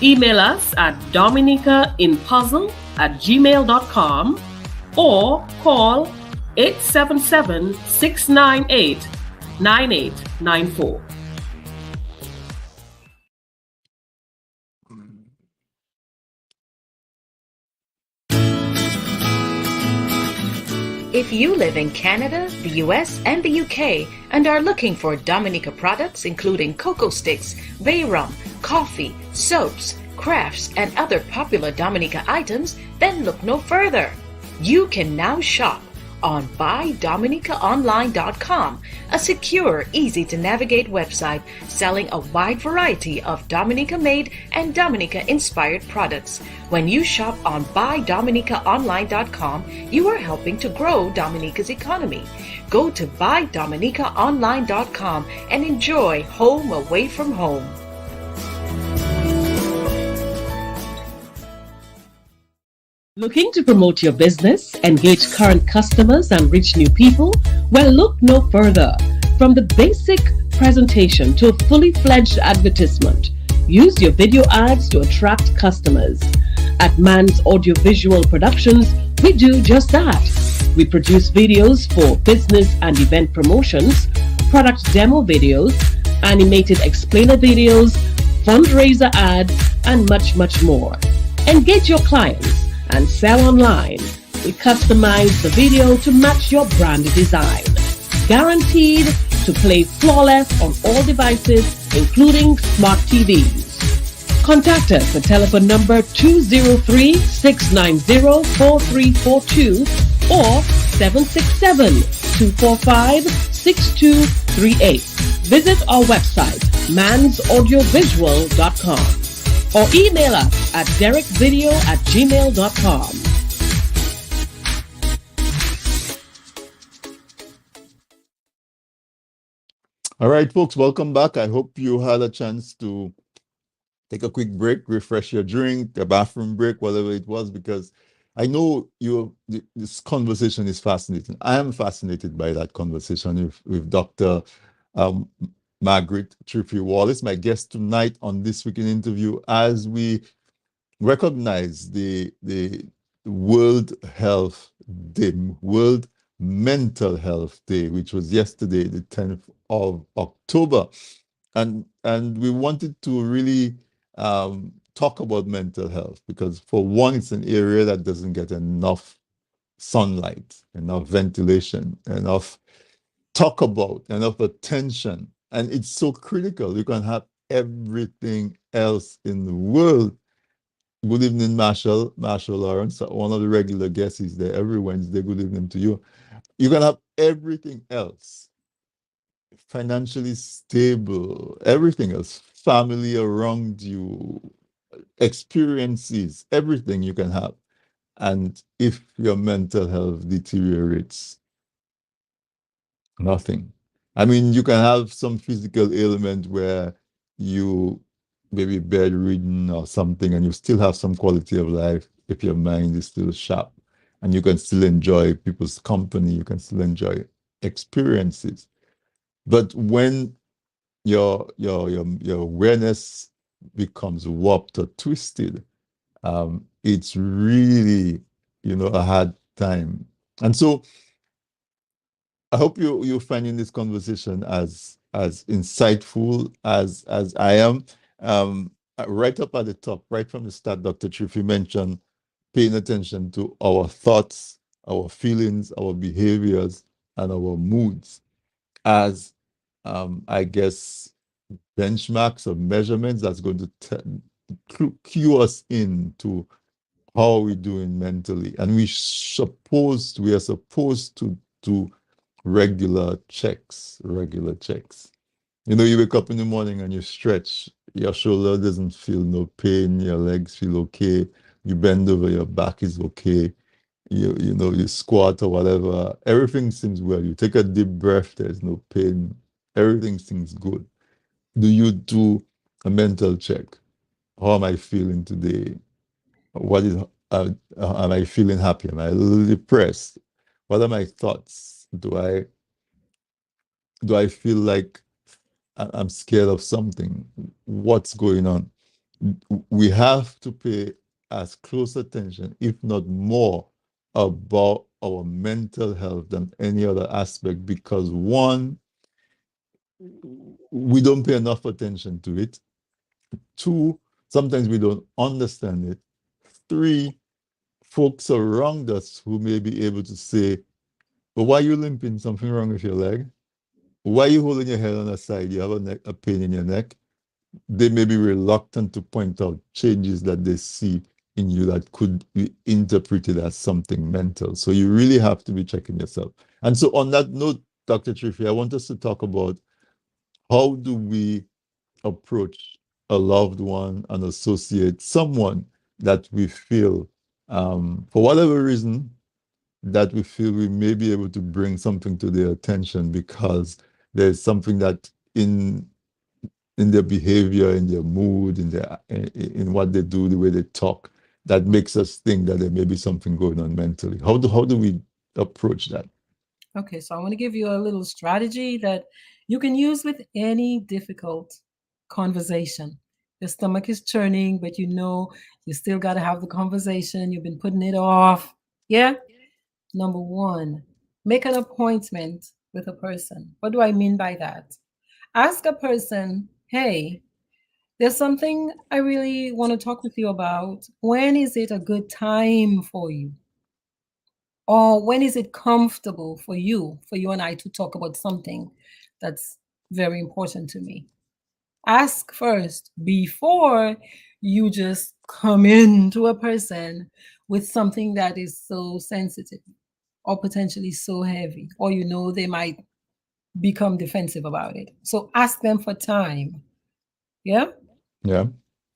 Email us at dominicainpuzzle@gmail.com or call 877-698-9894. If you live in Canada, the US, and the UK and are looking for Dominica products including cocoa sticks, bay rum, coffee, soaps, crafts, and other popular Dominica items, then look no further. You can now shop on BuyDominicaOnline.com, a secure, easy-to-navigate website selling a wide variety of Dominica-made and Dominica-inspired products. When you shop on BuyDominicaOnline.com, you are helping to grow Dominica's economy. Go to BuyDominicaOnline.com and enjoy home away from home. Looking to promote your business, engage current customers, and reach new people? Well, look no further. From the basic presentation to a fully fledged advertisement, use your video ads to attract customers. At Man's Audiovisual Productions, we do just that. We produce videos for business and event promotions, product demo videos, animated explainer videos, fundraiser ads, and much, much more. Engage your clients and sell online. We customize the video to match your brand design. Guaranteed to play flawless on all devices, including smart TVs. Contact us at telephone number 203-690-4342 or 767-245-6238. Visit our website, mansaudiovisual.com. or email us at derekvideo@gmail.com. All right, folks, welcome back. I hope you had a chance to take a quick break, refresh your drink, a bathroom break, whatever it was, because I know this conversation is fascinating. I am fascinated by that conversation with Dr. Margaret Tripi Wallace, my guest tonight on This Week in Interview, as we recognize the World Health Day, World Mental Health Day, which was yesterday, the 10th of October. And we wanted to really talk about mental health because, for one, it's an area that doesn't get enough sunlight, enough ventilation, enough talk about, enough attention. And it's so critical. You can have everything else in the world. Good evening, Marshall Lawrence, one of the regular guests is there every Wednesday. Good evening to you. You can have everything else, financially stable, everything else, family around you, experiences, everything you can have. And if your mental health deteriorates, nothing. I mean, you can have some physical ailment where you maybe bedridden or something, and you still have some quality of life if your mind is still sharp, and you can still enjoy people's company, you can still enjoy experiences. But when your awareness becomes warped or twisted, it's really, a hard time. And so I hope you're finding this conversation as insightful as I am. Right up at the top, right from the start, Dr. Trifi mentioned paying attention to our thoughts, our feelings, our behaviors, and our moods as, I guess, benchmarks or measurements that's going to cue us into how are we doing mentally. And we are supposed to do regular checks. You wake up in the morning and you stretch, your shoulder doesn't feel no pain, your legs feel okay, you bend over, your back is okay, you squat or whatever, everything seems well. You take a deep breath, there's no pain, everything seems good. Do you do a mental check? How am I feeling today? What is am I feeling happy? Am I a little depressed? What are my thoughts? Do I feel like I'm scared of something? What's going on? We have to pay as close attention, if not more, about our mental health than any other aspect, because one, we don't pay enough attention to it. Two, sometimes we don't understand it. Three, folks around us who may be able to say, "But why are you limping? Something wrong with your leg? Why are you holding your head on the side? You have a pain in your neck." They may be reluctant to point out changes that they see in you that could be interpreted as something mental. So you really have to be checking yourself. And so on that note, Dr. Trifi, I want us to talk about how do we approach a loved one, an associate, someone that we feel, for whatever reason, that we feel we may be able to bring something to their attention because there's something that in their behavior, in their mood, in what they do, the way they talk, that makes us think that there may be something going on mentally. How do we approach that? Okay, so I want to give you a little strategy that you can use with any difficult conversation. Your stomach is churning, but you still got to have the conversation. You've been putting it off. Yeah. Number one, make an appointment with a person. What do I mean by that? Ask a person, hey, there's something I really want to talk with you about. When is it a good time for you? Or when is it comfortable for you and I to talk about something that's very important to me? Ask first before you just come into a person with something that is so sensitive or potentially so heavy, or they might become defensive about it. So ask them for time. Yeah. Yeah.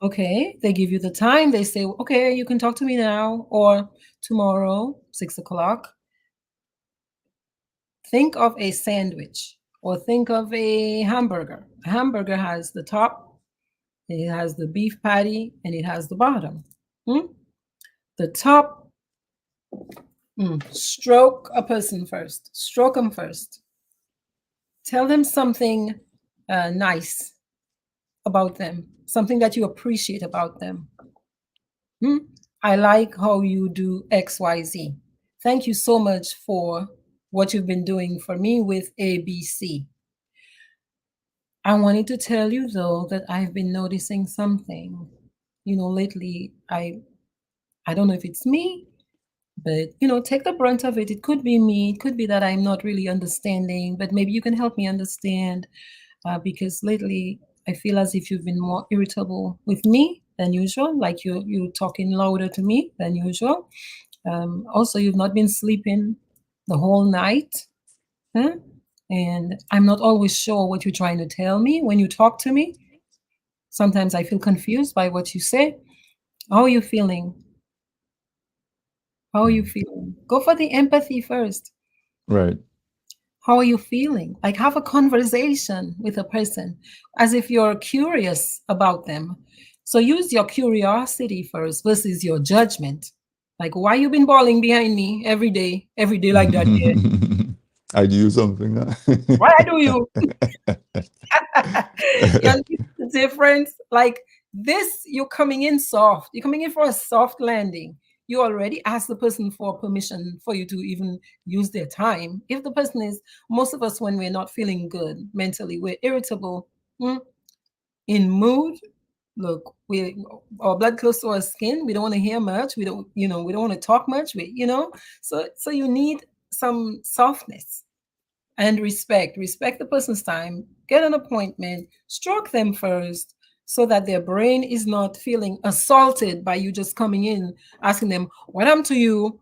Okay. They give you the time. They say, okay, you can talk to me now or tomorrow, 6 o'clock. Think of a sandwich or think of a hamburger. A hamburger has the top, it has the beef patty, and it has the bottom. The top, stroke a person first. Stroke them first. Tell them something nice about them, something that you appreciate about them. I like how you do XYZ. Thank you so much for what you've been doing for me with ABC. I wanted to tell you though that I've been noticing something. Lately I don't know if it's me, but take the brunt of it. It could be me. It could be that I'm not really understanding, but maybe you can help me understand because lately I feel as if you've been more irritable with me than usual, like you're talking louder to me than usual. Also, you've not been sleeping the whole night. Huh? And I'm not always sure what you're trying to tell me when you talk to me. Sometimes I feel confused by what you say. How are you feeling? How are you feeling? Go for the empathy first. Right. How are you feeling? Like, have a conversation with a person as if you're curious about them. So use your curiosity first versus your judgment. Like, why you been bawling behind me every day like that? Yeah. I do something. Why I do you? You understand the difference? Like this, you're coming in soft. You're coming in for a soft landing. You already asked the person for permission for you to even use their time. If the person is, most of us, when we're not feeling good mentally, we're irritable, in mood. Look, our blood close to our skin. We don't want to hear much. We don't, we don't want to talk much. So you need some softness and respect. Respect the person's time. Get an appointment. Stroke them first so that their brain is not feeling assaulted by you just coming in, asking them, what I'm to you?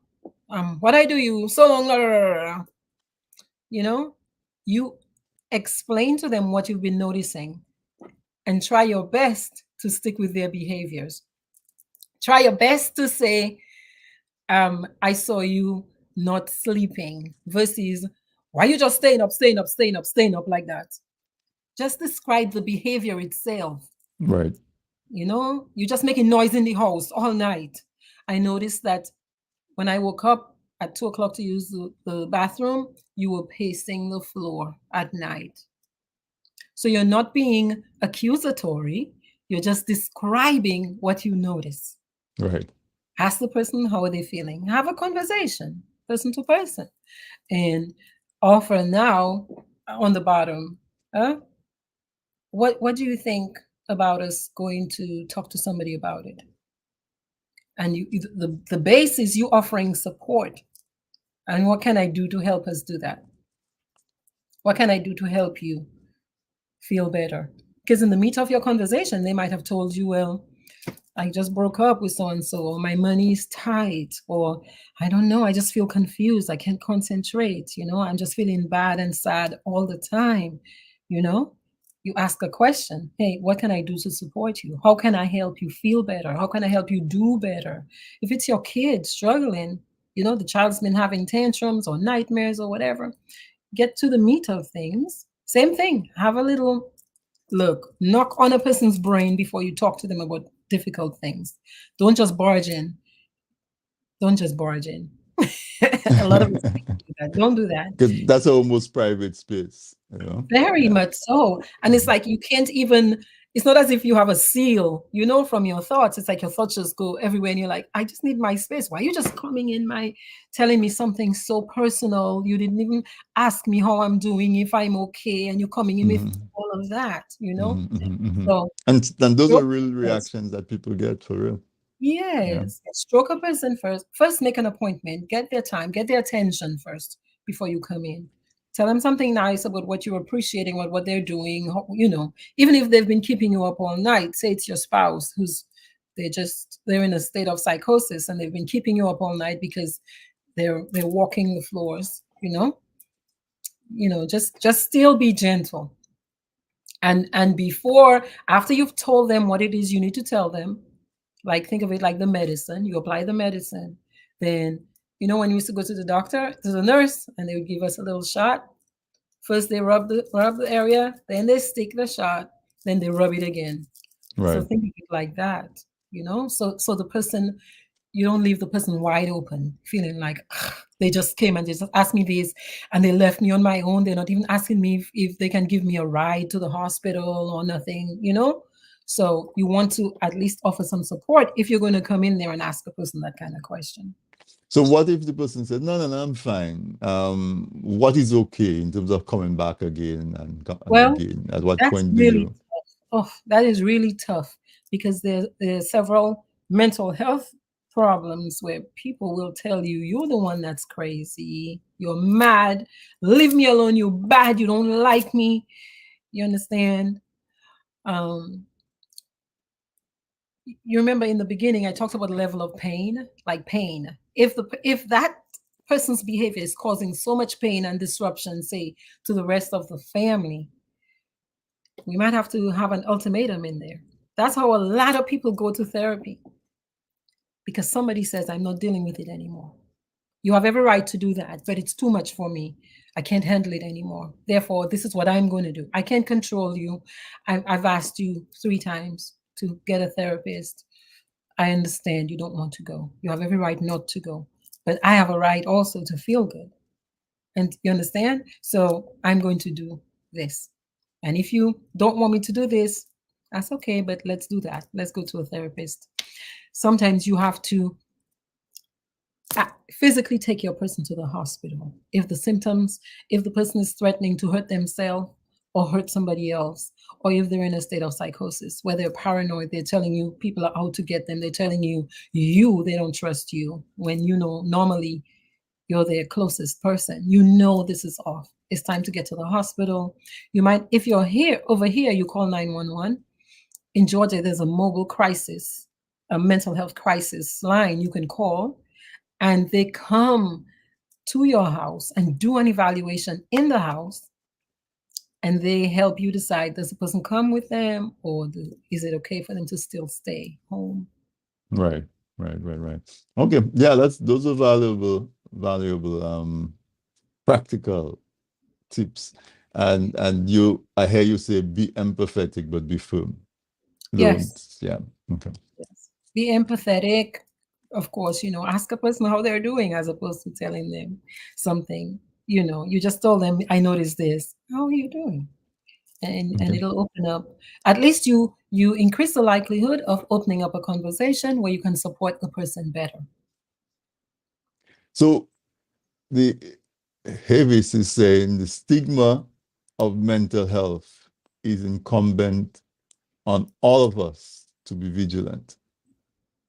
What I do you? So long. You explain to them what you've been noticing and try your best to stick with their behaviors. Try your best to say, I saw you not sleeping versus why you just staying up like that. Just describe the behavior itself. Right. You're just making noise in the house all night. I noticed that when I woke up at 2 o'clock to use the bathroom, you were pacing the floor at night. So you're not being accusatory. You're just describing what you notice. Right. Ask the person how are they feeling. Have a conversation, person to person, and offer now on the bottom. What do you think about us going to talk to somebody about it? And the base is you offering support. And what can I do to help us do that? What can I do to help you feel better? Because in the meat of your conversation, they might have told you, well, I just broke up with so-and-so, or my money is tight, or I don't know, I just feel confused. I can't concentrate. I'm just feeling bad and sad all the time. You ask a question. Hey, what can I do to support you? How can I help you feel better? How can I help you do better? If it's your kid struggling, the child's been having tantrums or nightmares or whatever, get to the meat of things. Same thing. Have a little look, knock on a person's brain before you talk to them about difficult things. Don't just barge in. Don't just barge in. A lot of us do that. Don't do that. Because that's almost private space. Very much so. And it's like you can't even, it's not as if you have a seal, from your thoughts. It's like your thoughts just go everywhere and you're like, I just need my space. Why are you just coming in telling me something so personal? You didn't even ask me how I'm doing, if I'm okay, and you're coming in with all of that, So and those are real reactions that people get for real. Yes. Yeah. Stroke a person first. First, make an appointment. Get their time. Get their attention first before you come in. Tell them something nice about what you're appreciating, what they're doing. Even if they've been keeping you up all night, say it's your spouse they're in a state of psychosis and they've been keeping you up all night because they're walking the floors. Just still be gentle. And after you've told them what it is you need to tell them, like think of it like the medicine. You apply the medicine. Then, when we used to go to the doctor, to the nurse, and they would give us a little shot. First they rub the area, then they stick the shot, then they rub it again. Right. So think of it like that, So the person, you don't leave the person wide open, feeling like they just came and they just asked me this and they left me on my own. They're not even asking me if they can give me a ride to the hospital or nothing, So you want to at least offer some support if you're going to come in there and ask a person that kind of question. So what if the person said, no, I'm fine. What is okay in terms of coming back again and again? At what point do you? Oh, that is really tough because there are several mental health problems where people will tell you, you're the one that's crazy. You're mad. Leave me alone. You're bad. You don't like me. You understand? You remember in the beginning, I talked about the level of pain, like pain. If that person's behavior is causing so much pain and disruption, say, to the rest of the family, we might have to have an ultimatum in there. That's how a lot of people go to therapy. Because somebody says, I'm not dealing with it anymore. You have every right to do that, but it's too much for me. I can't handle it anymore. Therefore, this is what I'm going to do. I can't control you. I've asked you 3 times to get a therapist. I understand you don't want to go. You have every right not to go. But I have a right also to feel good. And you understand? So I'm going to do this. And if you don't want me to do this, that's okay, but let's do that. Let's go to a therapist. Sometimes you have to physically take your person to the hospital. If the person is threatening to hurt themselves or hurt somebody else, or if they're in a state of psychosis, where they're paranoid, they're telling you people are out to get them, they're telling you they don't trust you, when normally you're their closest person. This is off. It's time to get to the hospital. You might, if you're over here, you call 911. In Georgia, there's a mobile crisis, a mental health crisis line you can call, and they come to your house and do an evaluation in the house, and they help you decide, does the person come with them, or is it okay for them to still stay home? Right. Okay, yeah, those are valuable practical tips. And I hear you say be empathetic, but be firm. Yes. Yeah. Okay. Yes. Be empathetic. Of course, ask a person how they're doing, as opposed to telling them something. You just told them, I noticed this. How are you doing? And it'll open up. At least you increase the likelihood of opening up a conversation where you can support the person better. So the Havis is saying the stigma of mental health is incumbent on all of us to be vigilant.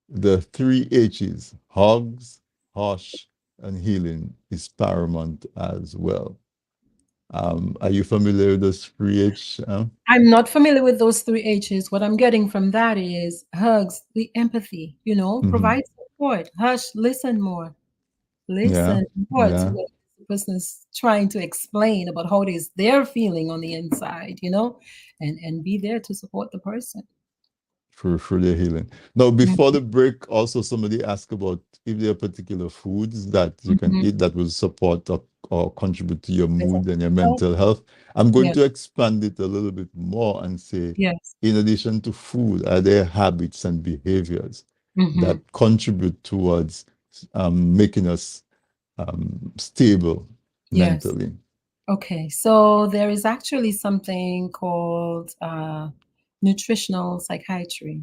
The 3 H's, hugs, hush, and healing, is paramount as well. Are you familiar with those 3 H? I'm not familiar with those 3 H's. What I'm getting from that is hugs, the empathy, provide support, hush, listen more. Listen more to what the person is trying to explain about how it is they're feeling on the inside, and be there to support the person. For their healing. Now, before the break, also somebody asked about if there are particular foods that you can eat that will support or contribute to your mood and your mental health. I'm going to expand it a little bit more and say, in addition to food, are there habits and behaviors that contribute towards making us stable mentally? Okay, so there is actually something called nutritional psychiatry,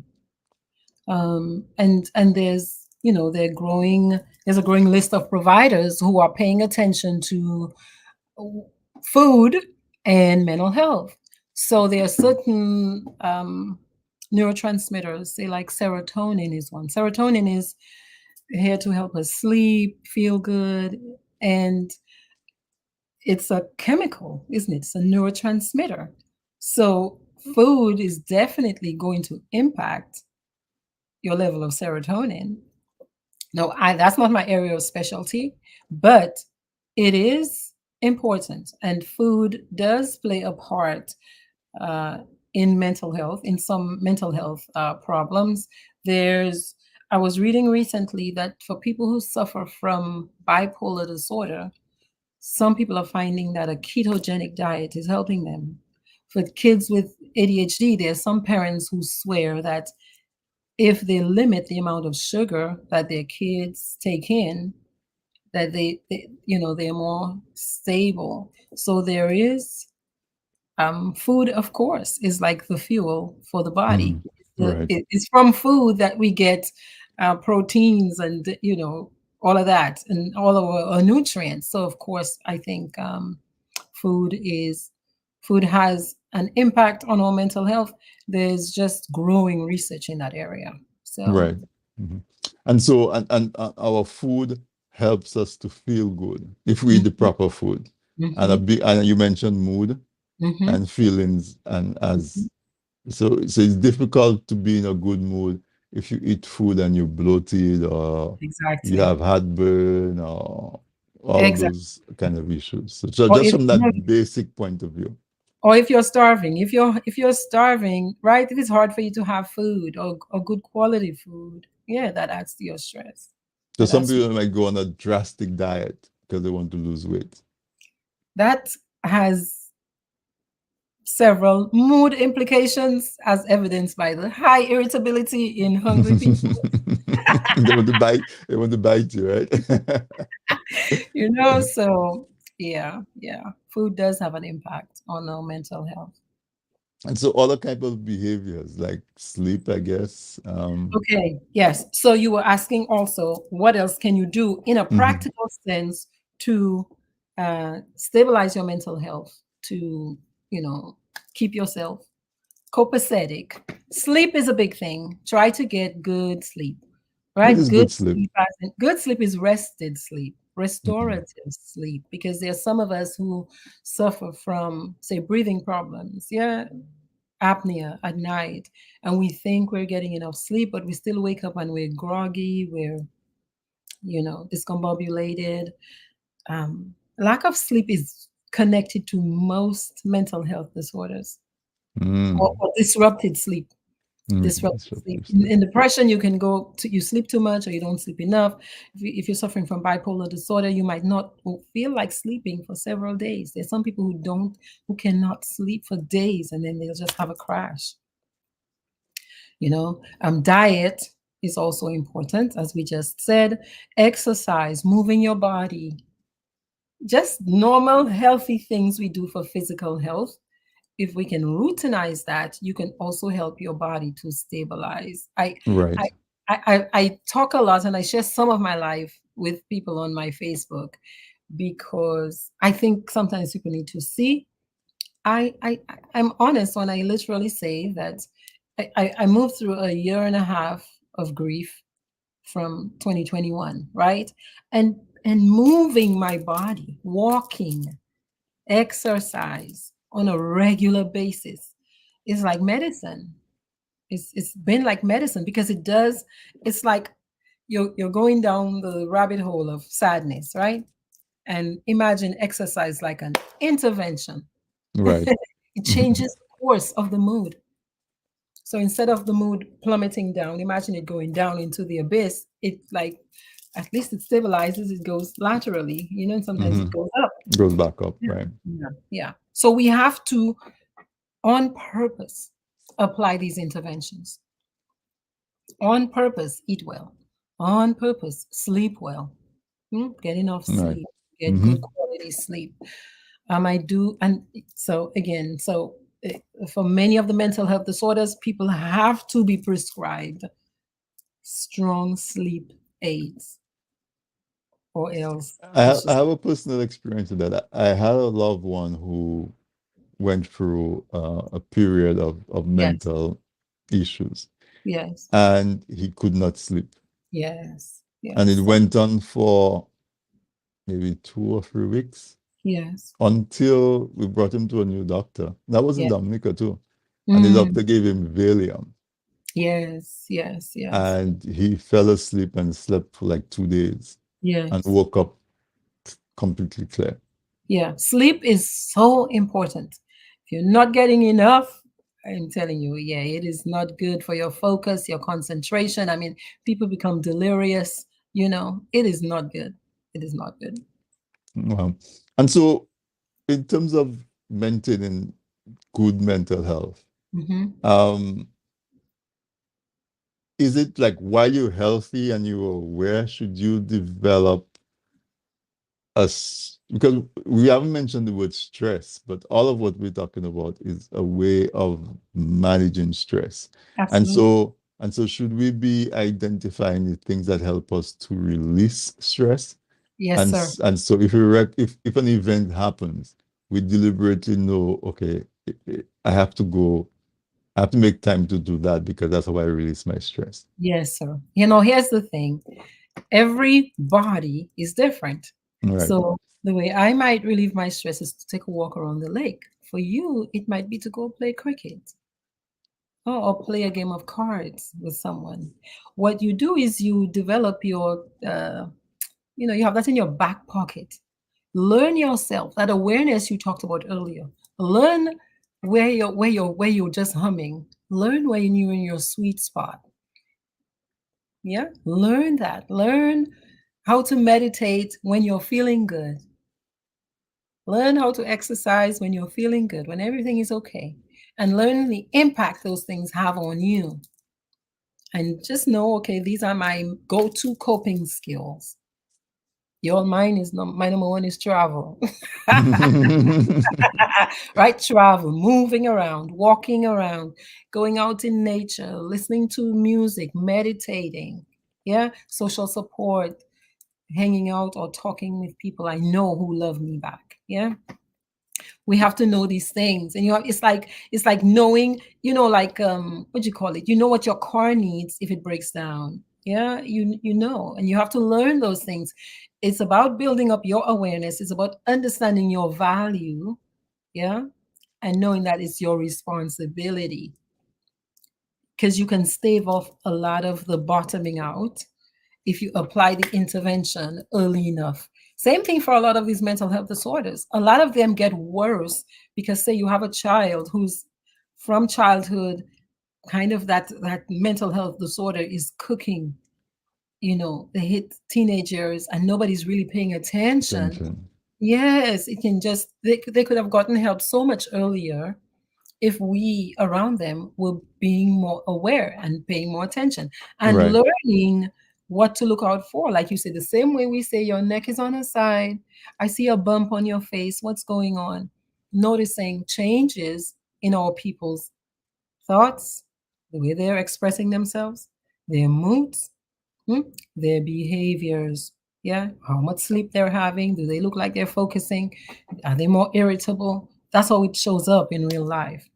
and there's there's a growing list of providers who are paying attention to food and mental health. So there are certain neurotransmitters, say like serotonin is one. Serotonin is here to help us sleep, feel good, and it's a chemical, isn't it? It's a neurotransmitter. So food is definitely going to impact your level of serotonin. No, that's not my area of specialty, but it is important. And food does play a part in mental health, in some mental health problems. I was reading recently that for people who suffer from bipolar disorder, some people are finding that a ketogenic diet is helping them. For kids with ADHD, there are some parents who swear that if they limit the amount of sugar that their kids take in, that they're more stable. So there is food, of course, is like the fuel for the body. It's from food that we get proteins and all of that, and all of our nutrients. So of course, I think food has an impact on our mental health. There's just growing research in that area. So and so and our food helps us to feel good if we eat the proper food. And you mentioned mood and feelings, and so it's difficult to be in a good mood if you eat food and you're bloated, or you have heartburn, or all of those kind of issues. So just from that basic point of view. Or if you're starving, if you're starving, right? If it's hard for you to have food or good quality food, that adds to your stress. So some That's people might go on a drastic diet because they want to lose weight. that has several mood implications, as evidenced by the high irritability in hungry people. They want to bite. They want to bite you, right? So yeah, food does have an impact on our mental health. And so other type of behaviors like sleep, I guess. Okay, yes. So you were asking also, what else can you do in a practical sense to stabilize your mental health, to, keep yourself copacetic? Sleep is a big thing. Try to get good sleep, What right? is good sleep? Good sleep is rested sleep, Mhm. restorative sleep, because there's some of us who suffer from, say, breathing problems. Yeah, apnea at night, and we think we're getting enough sleep, but we still wake up and we're groggy, we're discombobulated. Lack of sleep is connected to most mental health disorders, or, Mm. or disrupted sleep. Disrupted sleep. Disruptive sleep. In depression, you can go to, you sleep too much or you don't sleep enough. If you're suffering from bipolar disorder, you might not feel like sleeping for several days. There's some people who cannot sleep for days, and then they'll just have a crash. Diet is also important, as we just said. Exercise, moving your body, just normal healthy things we do for physical health. If we can routinize that, you can also help your body to stabilize. Right. I talk a lot and I share some of my life with people on my Facebook, because I think sometimes people need to see. I'm honest when I literally say that I moved through a year and a half of grief from 2021, right? And moving my body, walking, exercise on a regular basis is like medicine. It's been like medicine, because it's like you're going down the rabbit hole of sadness, right? And imagine exercise like an intervention. Right. It changes the course of the mood. So instead of the mood plummeting down, imagine it going down into the abyss. It, like, at least it stabilizes, it goes laterally, and sometimes it goes up. Goes back up, Yeah. right? Yeah. So we have to, on purpose, apply these interventions. On purpose, eat well. On purpose, sleep well. Get enough Right. sleep. Get good quality sleep. I do, and so again, for many of the mental health disorders, people have to be prescribed strong sleep aids, or else it's I just, have a personal experience with that. I had a loved one who went through a period of yes, mental issues, yes, and he could not sleep. yes, And it yes, went on for maybe 2 or 3 weeks yes, until we brought him to a new doctor. That was in yes, Dominica too. And the mm, doctor gave him Valium, yes, yes, yes, and he fell asleep and slept for like 2 days and yes. woke up completely clear. Yeah, sleep is so important. If you're not getting enough, I'm telling you, yeah, it is not good for your focus, your concentration. I mean, people become delirious, it is not good. It is not good. Wow. And so, in terms of maintaining good mental health, Hmm. um, is it like while you're healthy and you're aware, should you develop because we haven't mentioned the word stress, but all of what we're talking about is a way of managing stress. And Absolutely. so should we be identifying the things that help us to release stress? Yes, And sir. and so if an event happens, we deliberately know, okay, I have to go, I have to make time to do that because that's how I release my stress. Yes, sir. Here's the thing. Every body is different. Right. So the way I might relieve my stress is to take a walk around the lake. For you, it might be to go play cricket. Or play a game of cards with someone. What you do is you develop your, you have that in your back pocket. Learn yourself, that awareness you talked about earlier. Learn where you're just humming. Learn when you're in your sweet spot. Yeah, learn that. Learn how to meditate when you're feeling good. Learn how to exercise when you're feeling good, when everything is okay, and learn the impact those things have on you. And just know, okay, these are my go-to coping skills. Your mine is not my number one is travel. Right? Travel, moving around, walking around, going out in nature, listening to music, meditating. Yeah, social support, hanging out or talking with people I know who love me back. Yeah, we have to know these things, and it's like knowing, like what do you call it, you know what your car needs if it breaks down. Yeah, you know, and you have to learn those things. It's about building up your awareness, it's about understanding your value. Yeah, and knowing that it's your responsibility, because you can stave off a lot of the bottoming out if you apply the intervention early enough. Same thing for a lot of these mental health disorders. A lot of them get worse because, say, you have a child who's from childhood, kind of that mental health disorder is cooking. They hit teenagers and nobody's really paying attention. Attention. Yes, it can just they could have gotten help so much earlier if we around them were being more aware and paying more attention and Right. learning what to look out for. Like you said, the same way we say your neck is on the side, I see a bump on your face, what's going on? Noticing changes in our people's thoughts, the way they're expressing themselves, their moods, their behaviors. Yeah, how much sleep they're having, do they look like they're focusing, are they more irritable? That's how it shows up in real life.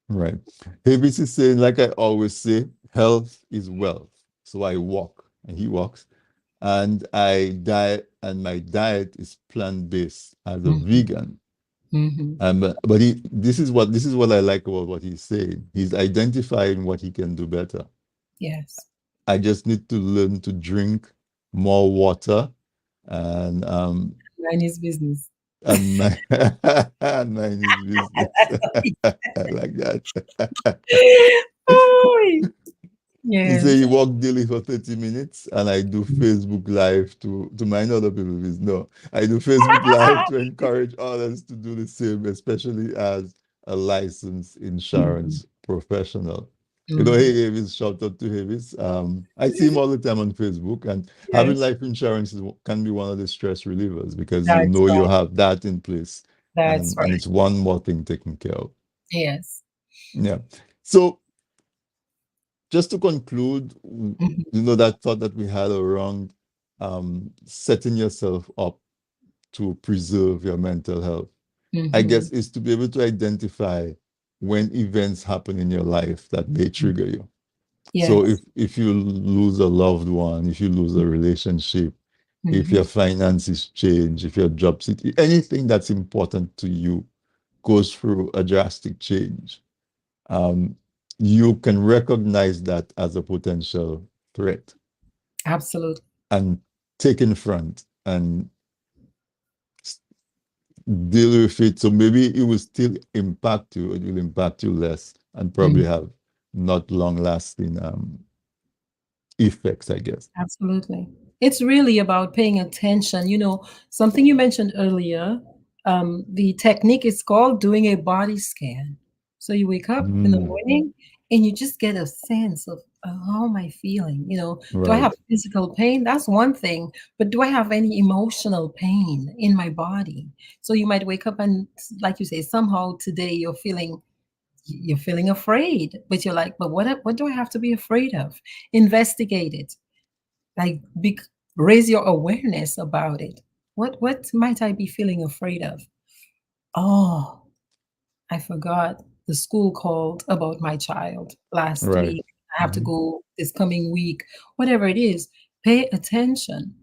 Right. Davis is saying, like I always say, health is wealth. So I walk and he walks, and I diet, and my diet is plant-based as a Mhm, vegan. mhm. But this is what I like about what he's saying. He's identifying what he can do better. Yes. I just need to learn to drink more water, and Mind his business. and my and mind his business. I like that. Oy. He say Yes. he walk daily for 30 minutes, and I do Facebook Live to mind other people. Is no, I do Facebook Live to encourage others to do the same, especially as a licensed Mhm, insurance professional. mhm. Hey, Avis, shout out to Avis. I see him all the time on Facebook, and having Yes, life insurance can be one of the stress relievers because you that's know you right. have that in place, That's and right. it's one more thing taken care of. Yes. Yeah. So just to conclude, Mhm, that thought that we had around setting yourself up to preserve your mental health, I mhm. guess, is to be able to identify when events happen in your life that may trigger you. So Yes. if you lose a loved one, if you lose a relationship, if your Mhm. finances change, if your job anything that's important to you goes through a drastic change, um, you can recognize that as a potential threat Absolutely. and take in front and deal with it. So maybe it will still impact you, it will impact you less and probably Mhm. have not long lasting effects, I guess. Absolutely. It's really about paying attention. Something you mentioned earlier, the technique is called doing a body scan. So you wake up in the Mm, morning and you just get a sense of, how am I feeling? Do I have right, physical pain? That's one thing, but do I have any emotional pain in my body? So you might wake up and, like you say, somehow today you're feeling afraid, but you're like, but what do I have to be afraid of? Investigate it, like raise your awareness about it. What might I be feeling afraid of? Oh, I forgot, the school called about my child last right. week. I have to Mhm. go this coming week. Whatever it is, pay attention.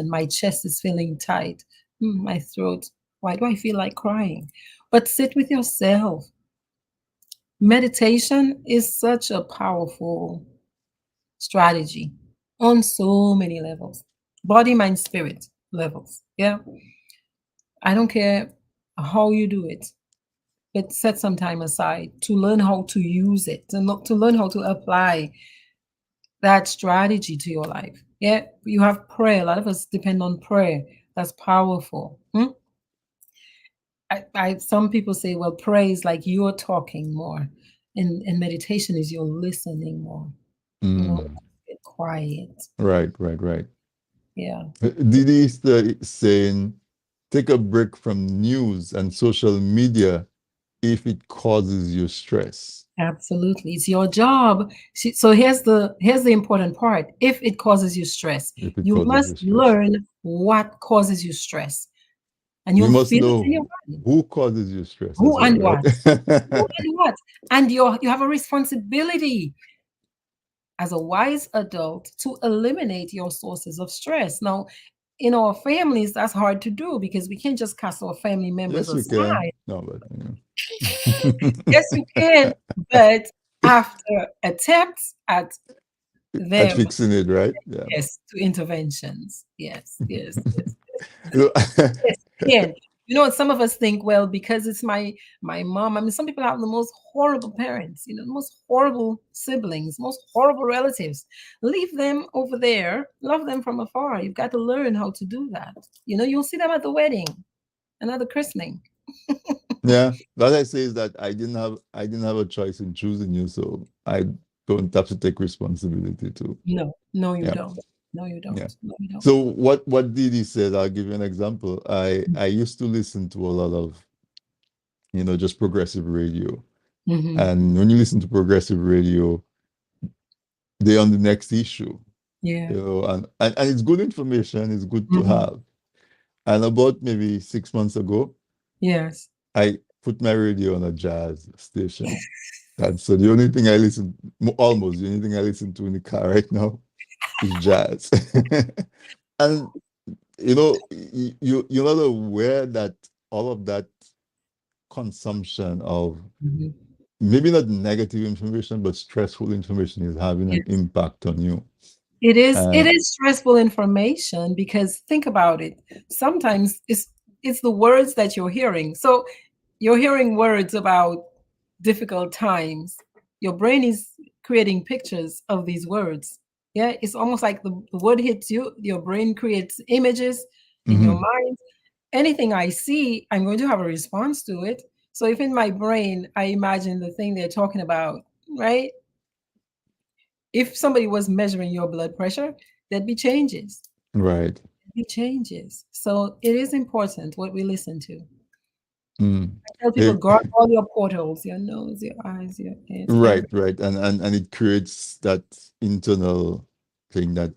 My chest is feeling tight. My throat, why do I feel like crying? But sit with yourself. Meditation is such a powerful strategy on so many levels, body, mind, spirit levels. Yeah. I don't care how you do it, but set some time aside to learn how to use it and not to learn how to apply that strategy to your life. Yeah, you have prayer. A lot of us depend on prayer. That's powerful. Some people say, well, prayer is like you're talking more, and meditation is you're listening more. Get quiet. Right, right, right. Yeah. Didi is saying, take a break from news and social media if it causes you stress. Absolutely, it's your job. So here's the important part. If it causes you stress, If it you causes you must stress. learn what causes you stress, and We you'll must feel it in know your body. who causes you stress Who as well, and right? what? Who and what? And you have a responsibility as a wise adult to eliminate your sources of stress. Now, in our families, that's hard to do because we can't just cast our family members Yes, we can. aside. No, but Yes, you can, but after attempts at at them, fixing it, right? Yeah. yes, to interventions. Yes, yes, yes. So- Yes, can. You know, some of us think, well, because it's my mom. I mean, some people have the most horrible parents, the most horrible siblings, most horrible relatives. Leave them over there, love them from afar. You've got to learn how to do that. You'll see them at the wedding and at the christening. yeah. What I say is that I didn't have a choice in choosing you, so I don't have to take responsibility too. No, no, you Yeah. don't. No, you Yeah. don't. No, you don't. So what Didi said, I'll give you an example. I used to listen to a lot of, just progressive radio. Mm-hmm. And when you listen to progressive radio, they're on the next issue. Yeah. And it's good information, it's good to Mm-hmm. have. And about maybe 6 months ago, Yes. I put my radio on a jazz station. And so the only thing I listen, almost the only thing I listen to in the car right now is jazz. And you're not aware that all of that consumption of Mm-hmm. maybe not negative information, but stressful information is having an Yes. impact on you. It And is stressful information because think about it. Sometimes it's the words that you're hearing. So you're hearing words about difficult times. Your brain is creating pictures of these words. Yeah, it's almost like the word hits you, your brain creates images in your Mhm, mind. Anything I see, I'm going to have a response to it. So if in my brain I imagine the thing they're talking about, right? If somebody was measuring your blood pressure, there'd be changes. right. There'd be changes. So it is important what we listen to. Mm. I tell people Eh, guard all your portals, your nose, your eyes, your ears, right, everything. right. And it creates that internal thing that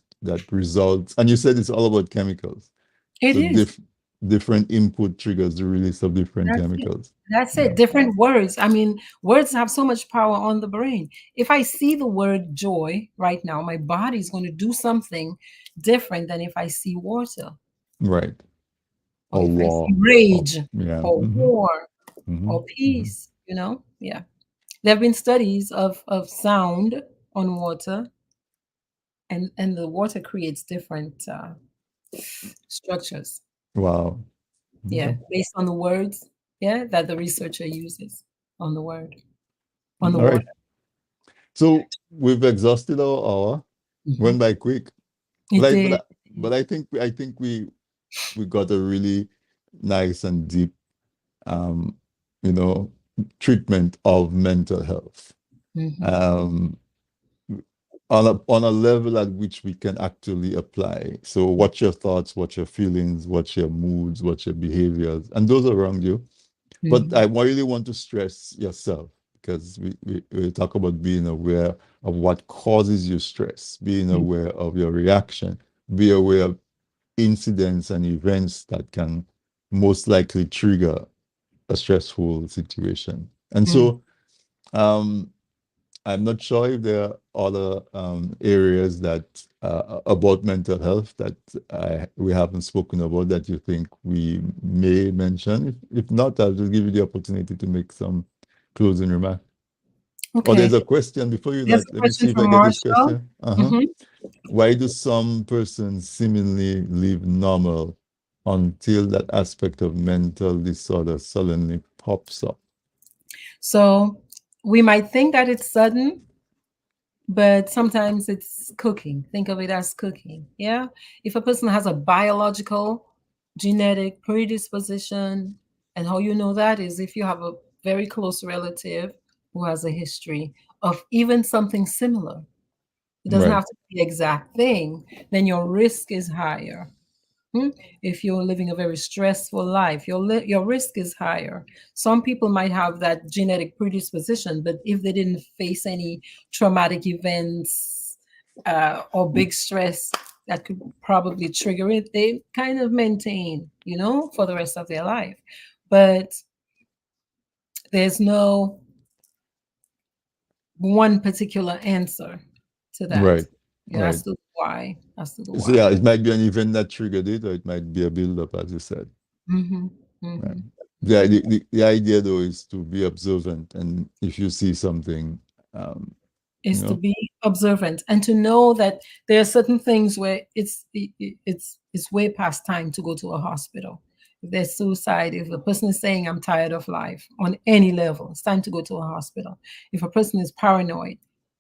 results. And you said it's all about chemicals. It So is. different input triggers the release of different That's it. chemicals. That's Yeah. it. Different words. I mean, words have so much power on the brain. If I see the word joy right now, my body's going to do something different than if I see water Right. or Or if I see war. Or, rage yeah. or war Hmm. or peace, Yeah. There have been studies of sound on water, and the water creates different structures. Wow. Yeah, Okay. based on the words. Yeah, that the researcher uses on the word on the All right. water. So we've exhausted our hour. Went Mhm. by quick. It But did. I think we got a really nice and deep um, you know, treatment of mental health. Mhm. Um, on a level at which we can actually apply. So what's your thoughts, what's your feelings, what's your moods, what's your behaviors, and those around you. But Mhm. I really want to stress yourself because we talk about being aware of what causes you stress, being Mhm. aware of your reaction, be aware of incidents and events that can most likely trigger a stressful situation. And Mhm. so I'm not sure if there are other areas that about mental health that we haven't spoken about that you think we may mention. If not, I'll just give you the opportunity to make some closing remarks. Oh, Okay. there's a question before you There's that. a Let me question see if I from get this Marshall. question. Uh-huh. Mhm. Why do some persons seemingly live normal until that aspect of mental disorder suddenly pops up? So we might think that it's sudden, but sometimes it's cooking. Think of it as cooking. Yeah. If a person has a biological genetic predisposition, and how you know that is if you have a very close relative who has a history of even something similar. It doesn't Right. have to be the exact thing, then your risk is higher. If you're living a very stressful life, your risk is higher. Some people might have that genetic predisposition, but if they didn't face any traumatic events or big stress that could probably trigger it, they kind of maintain, for the rest of their life. But there's no one particular answer to that. Right. As Right. to why, as to the So yeah, why. it might be an event that triggered it, or it might be a build-up, as you said. Hmm. Right. Hmm. The idea though is to be observant, and if you see something, um, you Is to know, be observant and to know that there are certain things where it's way past time to go to a hospital. If there's suicide, if a person is saying I'm tired of life on any level, it's time to go to a hospital. If a person is paranoid,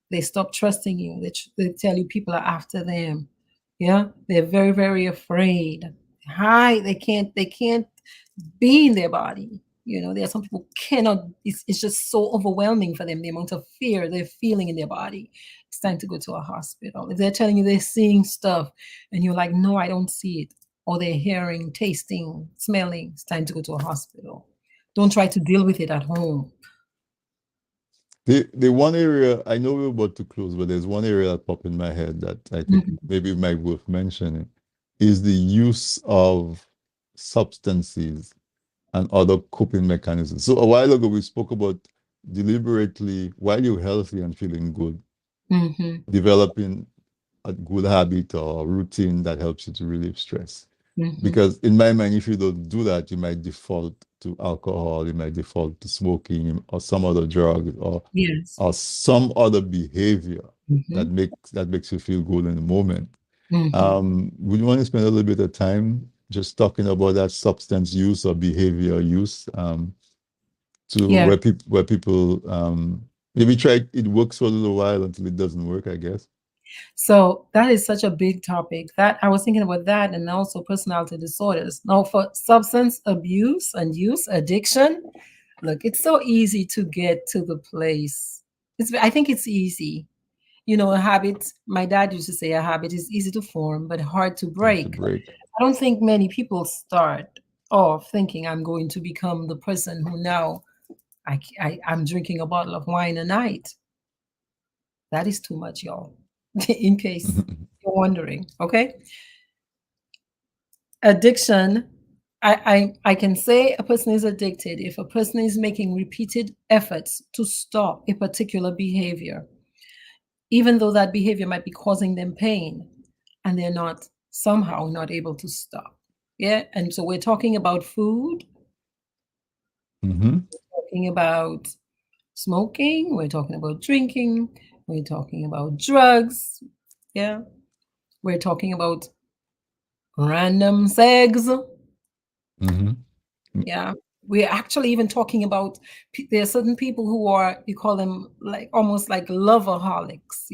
they stop trusting you. They tell you people are after them. Yeah, they're very, very afraid. Hi, they can't be in their body. There are some people cannot, it's just so overwhelming for them, the amount of fear they're feeling in their body. It's time to go to a hospital. If they're telling you they're seeing stuff and you're like, no, I don't see it, or they're hearing, tasting, smelling, it's time to go to a hospital. Don't try to deal with it at home. the one area I know we're about to close, but there's one area that popped in my head that I think Mhm. maybe might be worth mentioning is the use of substances and other coping mechanisms. So a while ago we spoke about deliberately, while you're healthy and feeling good, Mhm. developing a good habit or a routine that helps you to relieve stress. Mhm. Because in my mind, if you don't do that, you might default to alcohol, you might default to smoking or some other drug Yes. or some other behavior Mhm. that makes you feel good in the moment. Mhm. Would you want to spend a little bit of time just talking about that substance use or behavior use to Yeah. where people maybe try it works for a little while until it doesn't work, I guess. So that is such a big topic. That I was thinking about that, and also personality disorders. Now, for substance abuse and use addiction, look, it's so easy to get to the place. I think it's easy. A habit. My dad used to say a habit is easy to form, but hard to Hard to break. break. I don't think many people start off thinking I'm going to become the person who now I'm drinking a bottle of wine a night. That is too much, y'all. In case you're wondering, okay? Addiction, I can say a person is addicted if a person is making repeated efforts to stop a particular behavior, even though that behavior might be causing them pain, and they're not somehow not able to stop. Yeah. And so we're talking about food, Hmm. talking about smoking, we're talking about drinking, we're talking about drugs. Yeah. We're talking about random sex. Hmm. Yeah. We're actually even talking about there are certain people who are, you call them like almost like loveaholics.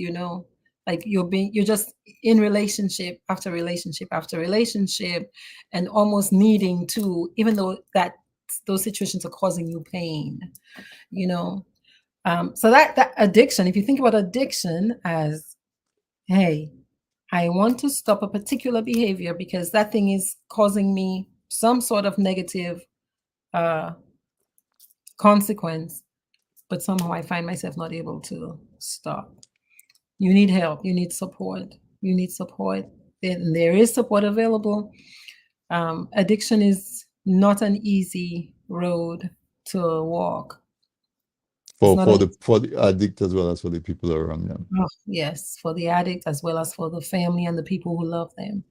Like you're just in relationship after relationship after relationship, and almost needing to, even though that those situations are causing you pain, you know. So that addiction, if you think about addiction as, hey, I want to stop a particular behavior because that thing is causing me some sort of negative uh, consequence, but somehow I find myself not able to stop. You need help. You need support. You need support. There is support available. Addiction is not an easy road to walk. It's For not an for the addict as well as for the people around them. oh, yes, for the addict as well as for the family and the people who love them,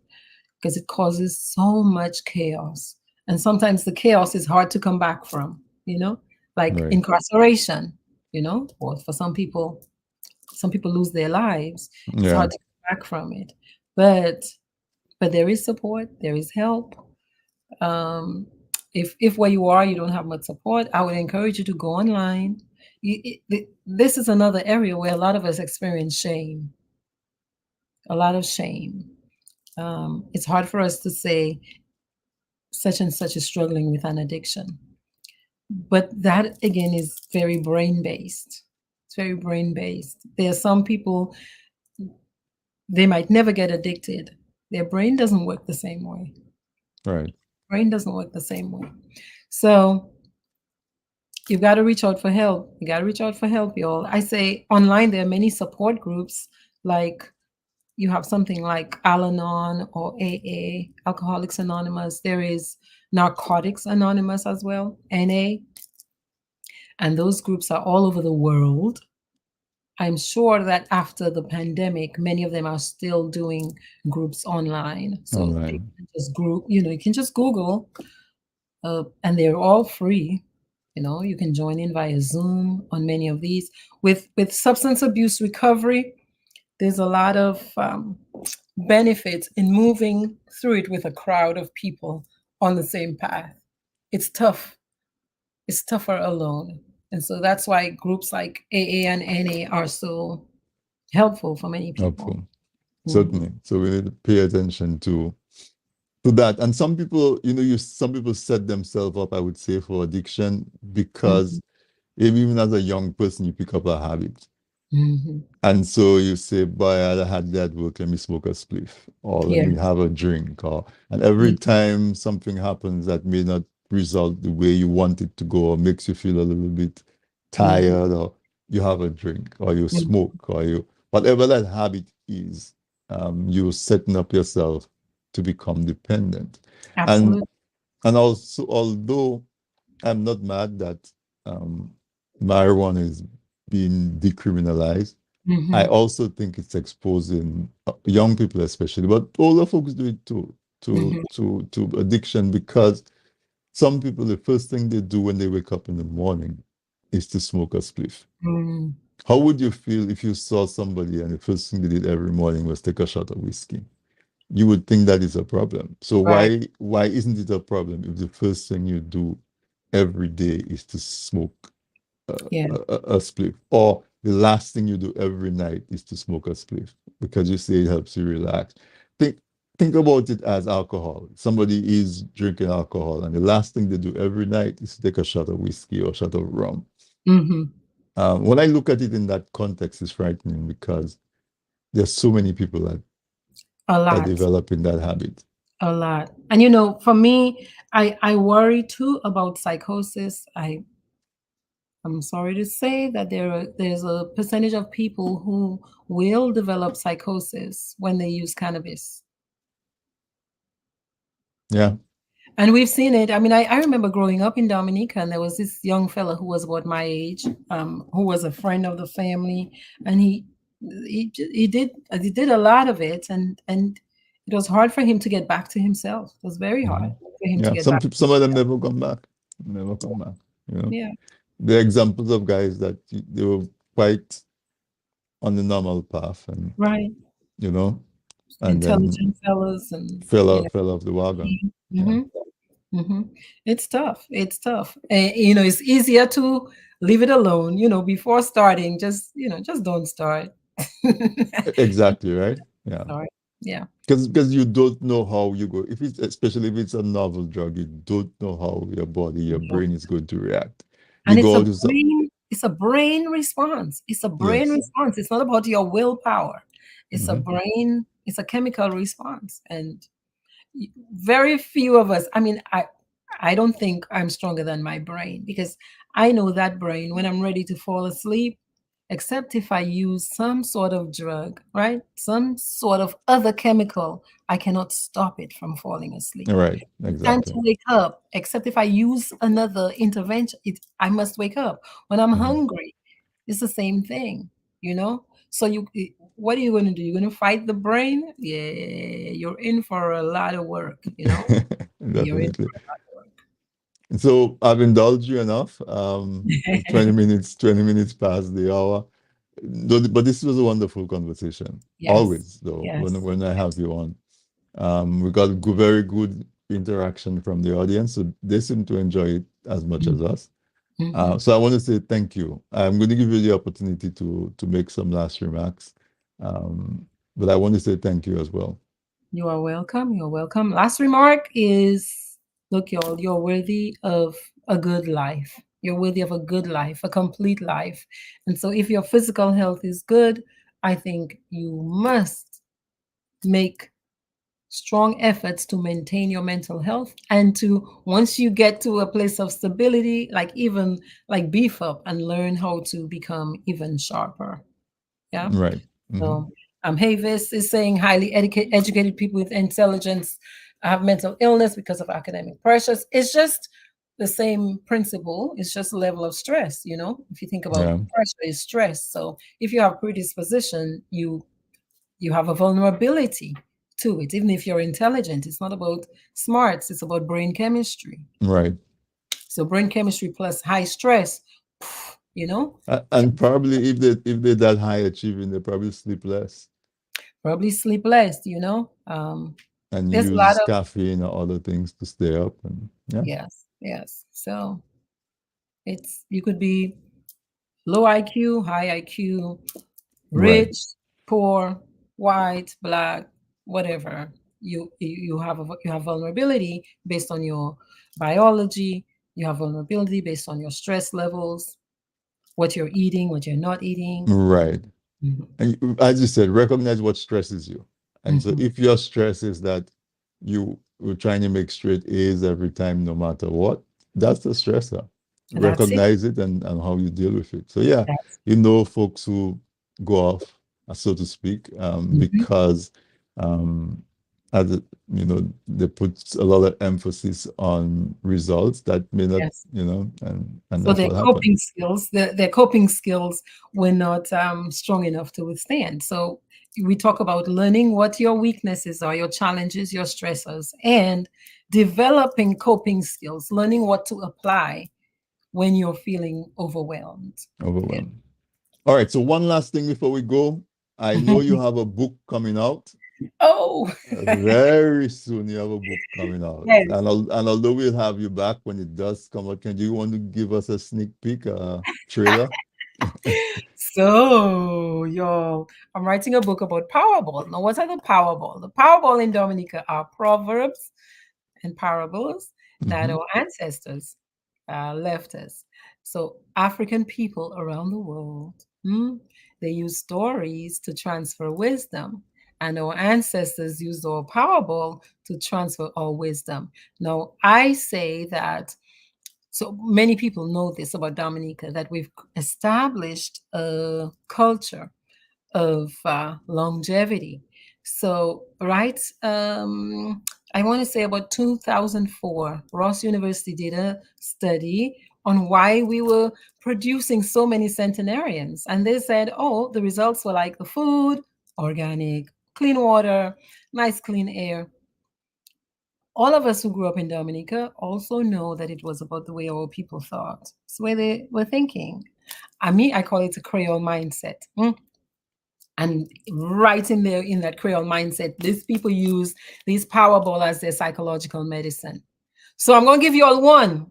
because it causes so much chaos. And sometimes the chaos is hard to come back from, like Right. incarceration, or for some people lose their lives. It's Yeah. hard to come back from it. But there is support, there is help. Um, if where you are you don't have much support, I would encourage you to go online, this is another area where a lot of us experience shame, a lot of shame. It's hard for us to say such and such is struggling with an addiction. But that again is very brain based. It's very brain based. There are some people, they might never get addicted. Their brain doesn't work the same way. Right. Brain doesn't work the same way. So you've got to reach out for help. You got to reach out for help, y'all. I say online, there are many support groups, like you have something like Al-Anon or AA, Alcoholics Anonymous. There is Narcotics Anonymous as well, NA. And those groups are all over the world. I'm sure that after the pandemic, many of them are still doing groups online. So they can just you can just Google, and they're all free. You can join in via Zoom on many of these. With substance abuse recovery, there's a lot of benefits in moving through it with a crowd of people on the same path. It's tough. It's tougher alone. And so that's why groups like AA and NA are so helpful for many people. Helpful. Certainly. So we need to pay attention to that. And some people, some people set themselves up, I would say, for addiction because even as a young person, you pick up a habit. And so you say, boy, I had that work, let me smoke a spliff, or let me have a drink. And every time something happens that may not result the way you want it to go, or makes you feel a little bit tired, or you have a drink, or you smoke, or whatever that habit is, you're setting up yourself to become dependent. Absolutely. And also, although I'm not mad that marijuana is being decriminalized, I also think it's exposing young people especially, but older folks do it too, to addiction, because some people, the first thing they do when they wake up in the morning is to smoke a spliff. How would you feel if you saw somebody and the first thing they did every morning was take a shot of whiskey? You would think that is a problem. So why isn't it a problem if the first thing you do every day is to smoke a spliff, or the last thing you do every night is to smoke a spliff because you say it helps you relax? Think about it as alcohol. Somebody is drinking alcohol, and the last thing they do every night is to take a shot of whiskey or a shot of rum. When I look at it in that context, it's frightening because there's so many people that are developing that habit. A lot. And for me, I worry too about psychosis. I'm sorry to say that there's a percentage of people who will develop psychosis when they use cannabis. Yeah. And we've seen it. I mean, I remember growing up in Dominica, and there was this young fella who was about my age, who was a friend of the family, and he did a lot of it, and it was hard for him to get back to himself. It was very hard for him to get back. Some of them never come back. Never come back. Yeah. There are examples of guys that they were quite on the normal path, and and intelligent fellas, and fell off the wagon. It's tough. It's tough. It's easier to leave it alone. Before starting, just don't start. Exactly right. Yeah. Sorry. Yeah. Because you don't know how you go. Especially if it's a novel drug, you don't know how your body, your brain is going to react. And it's a brain response. It's a brain response. It's not about your willpower. It's a brain. It's a chemical response, and very few of us. I mean, I don't think I'm stronger than my brain, because I know that brain when I'm ready to fall asleep, except if I use some sort of drug, right? Some sort of other chemical, I cannot stop it from falling asleep. Right, exactly. And to wake up, except if I use another intervention, I must wake up. When I'm hungry, it's the same thing, So what are you going to do? You're going to fight the brain? Yeah, you're in for a lot of work, Definitely. So I've indulged you enough. 20 minutes past the hour. But this was a wonderful conversation. Yes. Always, though, when I have you on. We got very good interaction from the audience, so they seem to enjoy it as much as us. So I want to say thank you. I'm going to give you the opportunity to make some last remarks, but I want to say thank you as well. You are welcome. You're welcome. Last remark is, look, y'all, you're worthy of a good life. You're worthy of a good life, a complete life. And so if your physical health is good, I think you must make strong efforts to maintain your mental health, and to, once you get to a place of stability, like even like beef up and learn how to become even sharper. Yeah. Right. So Havis is saying highly educated people with intelligence have mental illness because of academic pressures. It's just the same principle. It's just a level of stress. If you think about Yeah. pressure is stress. So if you have predisposition, you have a vulnerability to it. Even if you're intelligent, it's not about smarts, it's about brain chemistry. Right. So brain chemistry plus high stress, And probably if they're that high achieving, they probably sleep less probably sleep less, and there's a lot use of, caffeine or other things to stay up. And yeah. yes. So you could be low IQ, high IQ, Right. rich, poor, white, black, whatever. You have vulnerability based on your biology. You have vulnerability based on your stress levels, what you're eating, what you're not eating. Right. Mhm. And as you said, recognize what stresses you. And so Mhm. if your stress is that you were trying to make straight A's every time, no matter what, that's the stressor. That's it. Recognize it and how you deal with it. So yeah, That's, folks who go off, so to speak, mhm. because um, as they put a lot of emphasis on results that may not, Yes. and So that's their what coping happened. skills, their coping skills were not strong enough to withstand. So we talk about learning what your weaknesses are, your challenges, your stressors, and developing coping skills, learning what to apply when you're feeling overwhelmed. Yeah. Overwhelmed. All right. So one last thing before we go. I know you have a book coming out. Oh, Very soon you have a book coming out. yes. And although we'll have you back when it does come out, can you want to give us a sneak peek, trailer? So, y'all, I'm writing a book about Powerball. Now, what are the Powerball? The Powerball in Dominica are proverbs and parables that Mhm. our ancestors left us. So, African people around the world, they use stories to transfer wisdom. And our ancestors used our Powerball to transfer our wisdom. Now, I say that, so many people know this about Dominica, that we've established a culture of longevity. So, right, I want to say about 2004, Ross University did a study on why we were producing so many centenarians. And they said, oh, the results were like the food, organic, clean water, nice clean air. All of us who grew up in Dominica also know that it was about the way our people thought. It's the way they were thinking. I call it a Creole mindset. And right in there, in that Creole mindset, these people use these Powerball as their psychological medicine. So I'm going to give you all one.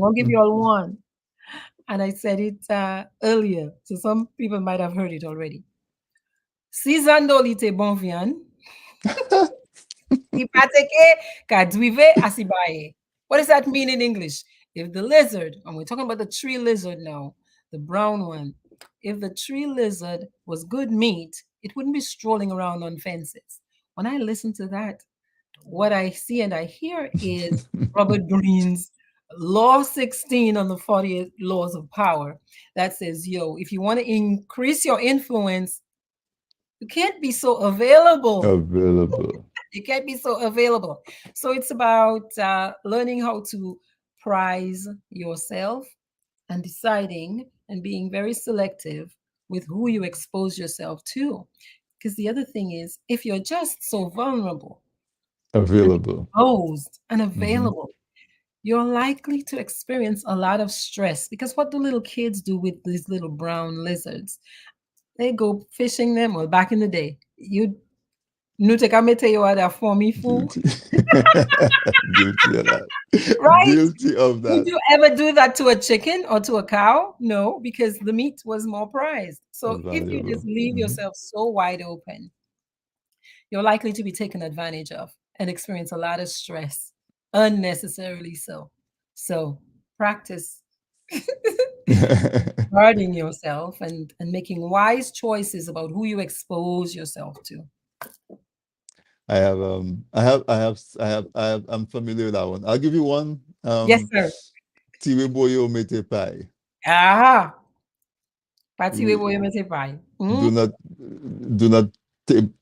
I'll give you all one. And I said it earlier, so some people might have heard it already. Si zandolite bonvian, what does that mean in English? If the lizard, and we're talking about the tree lizard now, the brown one, if the tree lizard was good meat, it wouldn't be strolling around on fences. When I listen to that, what I see and I hear is Robert Greene's Law 16 on the 48 Laws of Power that says, yo, if you want to increase your influence, you can't be so available. Available. You can't be so available. So it's about learning how to prize yourself and deciding and being very selective with who you expose yourself to. Because the other thing is, if you're just so vulnerable and Available. exposed and Mhm. available, you're likely to experience a lot of stress. Because what do little kids do with these little brown lizards? They go fishing them. Well, back in the day, Nou te ka mete yo ada for me food. Guilty. Guilty of that. Right? Guilty of Would that. you ever do that to a chicken or to a cow? No, because the meat was more prized. So if you just Valuable. leave yourself so wide open, you're likely to be taken advantage of and experience a lot of stress, unnecessarily so. So practice guarding yourself and making wise choices about who you expose yourself to. I'm familiar with that one. I'll give you one. Yes, sir. Tiwe boyo mete pie. Ah, pati we We boy mete pie. do not do not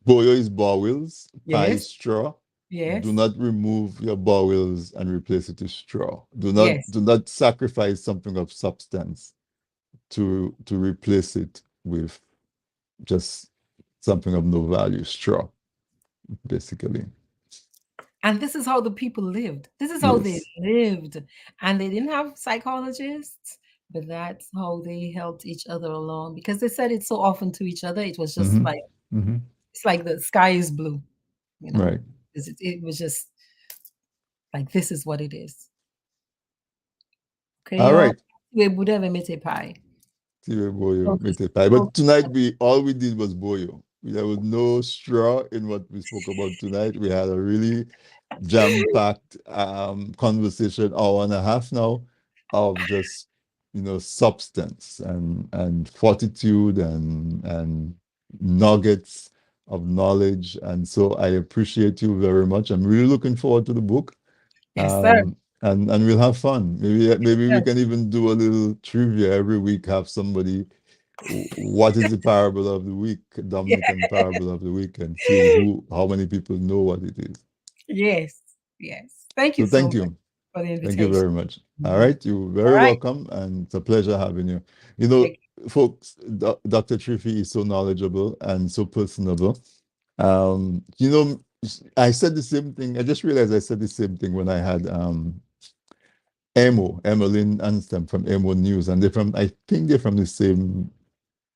boyo is bowels, pie Yes, is straw. yes, Do not remove your bowels and replace it with straw. yes. Do not sacrifice something of substance to replace it with just something of no value, straw, basically. And this is how the people lived. This is how they Yes. lived. And they didn't have psychologists, but that's how they helped each other along because they said it so often to each other. It was just Mm-hmm. like, Mm-hmm. it's like the sky is blue, you know? Right. It was just like, this is what it is. Okay, All y'all? right. We would have made a pie. Tiwe boyo Focus, mete pie. But focus. tonight all we did was boyo. There was no straw in what we spoke about tonight. We had a really jam-packed conversation, hour and a half now, of just substance and fortitude and nuggets of knowledge. And so I appreciate you very much. I'm really looking forward to the book. Yes, sir. And we'll have fun. Maybe we Yes. can even do a little trivia every week, have somebody, what is the parable of the week, Dominican parable of the week, and see how many people know what it is. Yes, yes. Thank you So so thank much you. for the Thank you invitation. very much. All Mhm. right. You're All very right. welcome, and it's a pleasure having you. You know, Take- folks, Dr. Trifi is so knowledgeable and so personable. You know, I said the same thing. I just realized I said the same thing when I had Emmeline Anstem from Emo News, and I think they're from the same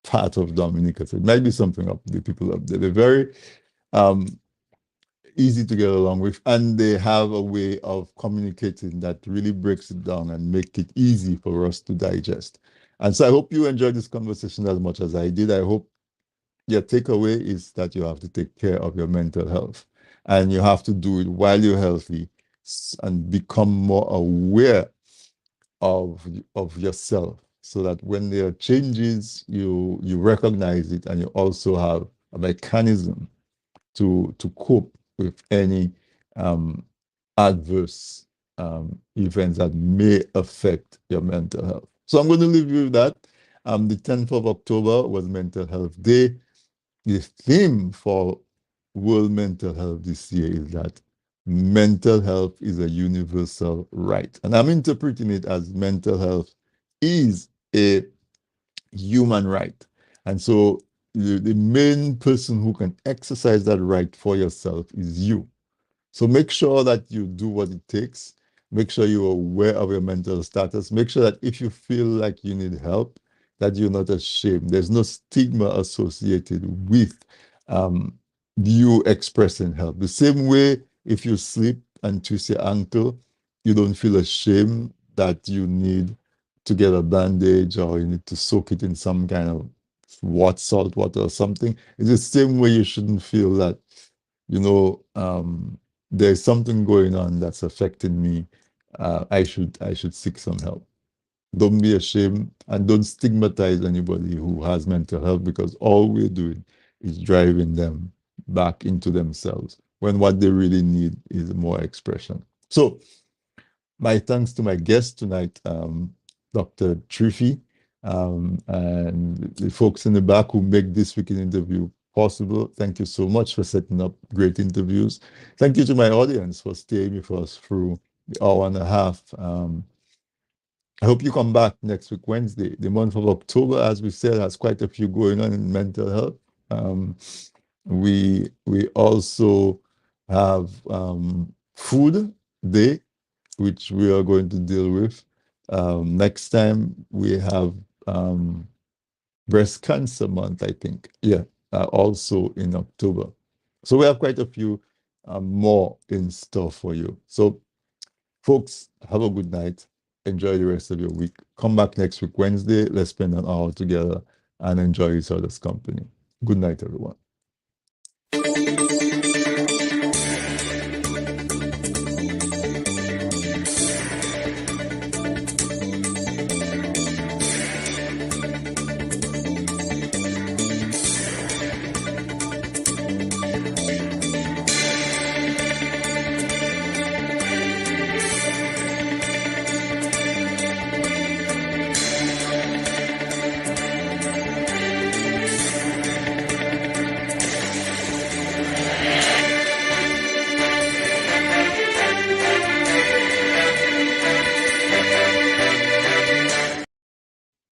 part of Dominica. So it might be something up the people up there. They're very um, easy to get along with, and they have a way of communicating that really breaks it down and make it easy for us to digest. And so I hope you enjoyed this conversation as much as I did. I hope your takeaway is that you have to take care of your mental health, and you have to do it while you're healthy and become more aware of yourself, so that when there are changes, you recognize it, and you also have a mechanism to cope with any adverse events that may affect your mental health. So I'm going to leave you with that. The 10th of October was Mental Health Day. The theme for World Mental Health this year is that mental health is a universal right. And I'm interpreting it as mental health is a human right. And so the main person who can exercise that right for yourself is you. So make sure that you do what it takes. Make sure you're aware of your mental status. Make sure that if you feel like you need help, that you're not ashamed. There's no stigma associated with um, you expressing help. The same way, if you slip and twist your ankle, you don't feel ashamed that you need to get a bandage or you need to soak it in some kind of salt water or something. It's the same way you shouldn't feel that, you know, there's something going on that's affecting me. I should seek some help. Don't be ashamed and don't stigmatize anybody who has mental health, because all we're doing is driving them back into themselves when what they really need is more expression. So my thanks to my guest tonight, Dr. Trifi, and the folks in the back who make this weekend interview possible. Thank you so much for setting up great interviews. Thank you to my audience for staying with us through the hour and a half. I hope you come back next week, Wednesday. The month of October, as we said, has quite a few going on in mental health. We also have Food Day, which we are going to deal with. Next time we have Breast Cancer Month, I think. Yeah, also in October. So we have quite a few more in store for you. So folks, have a good night. Enjoy the rest of your week. Come back next week, Wednesday. Let's spend an hour together and enjoy each other's company. Good night, everyone.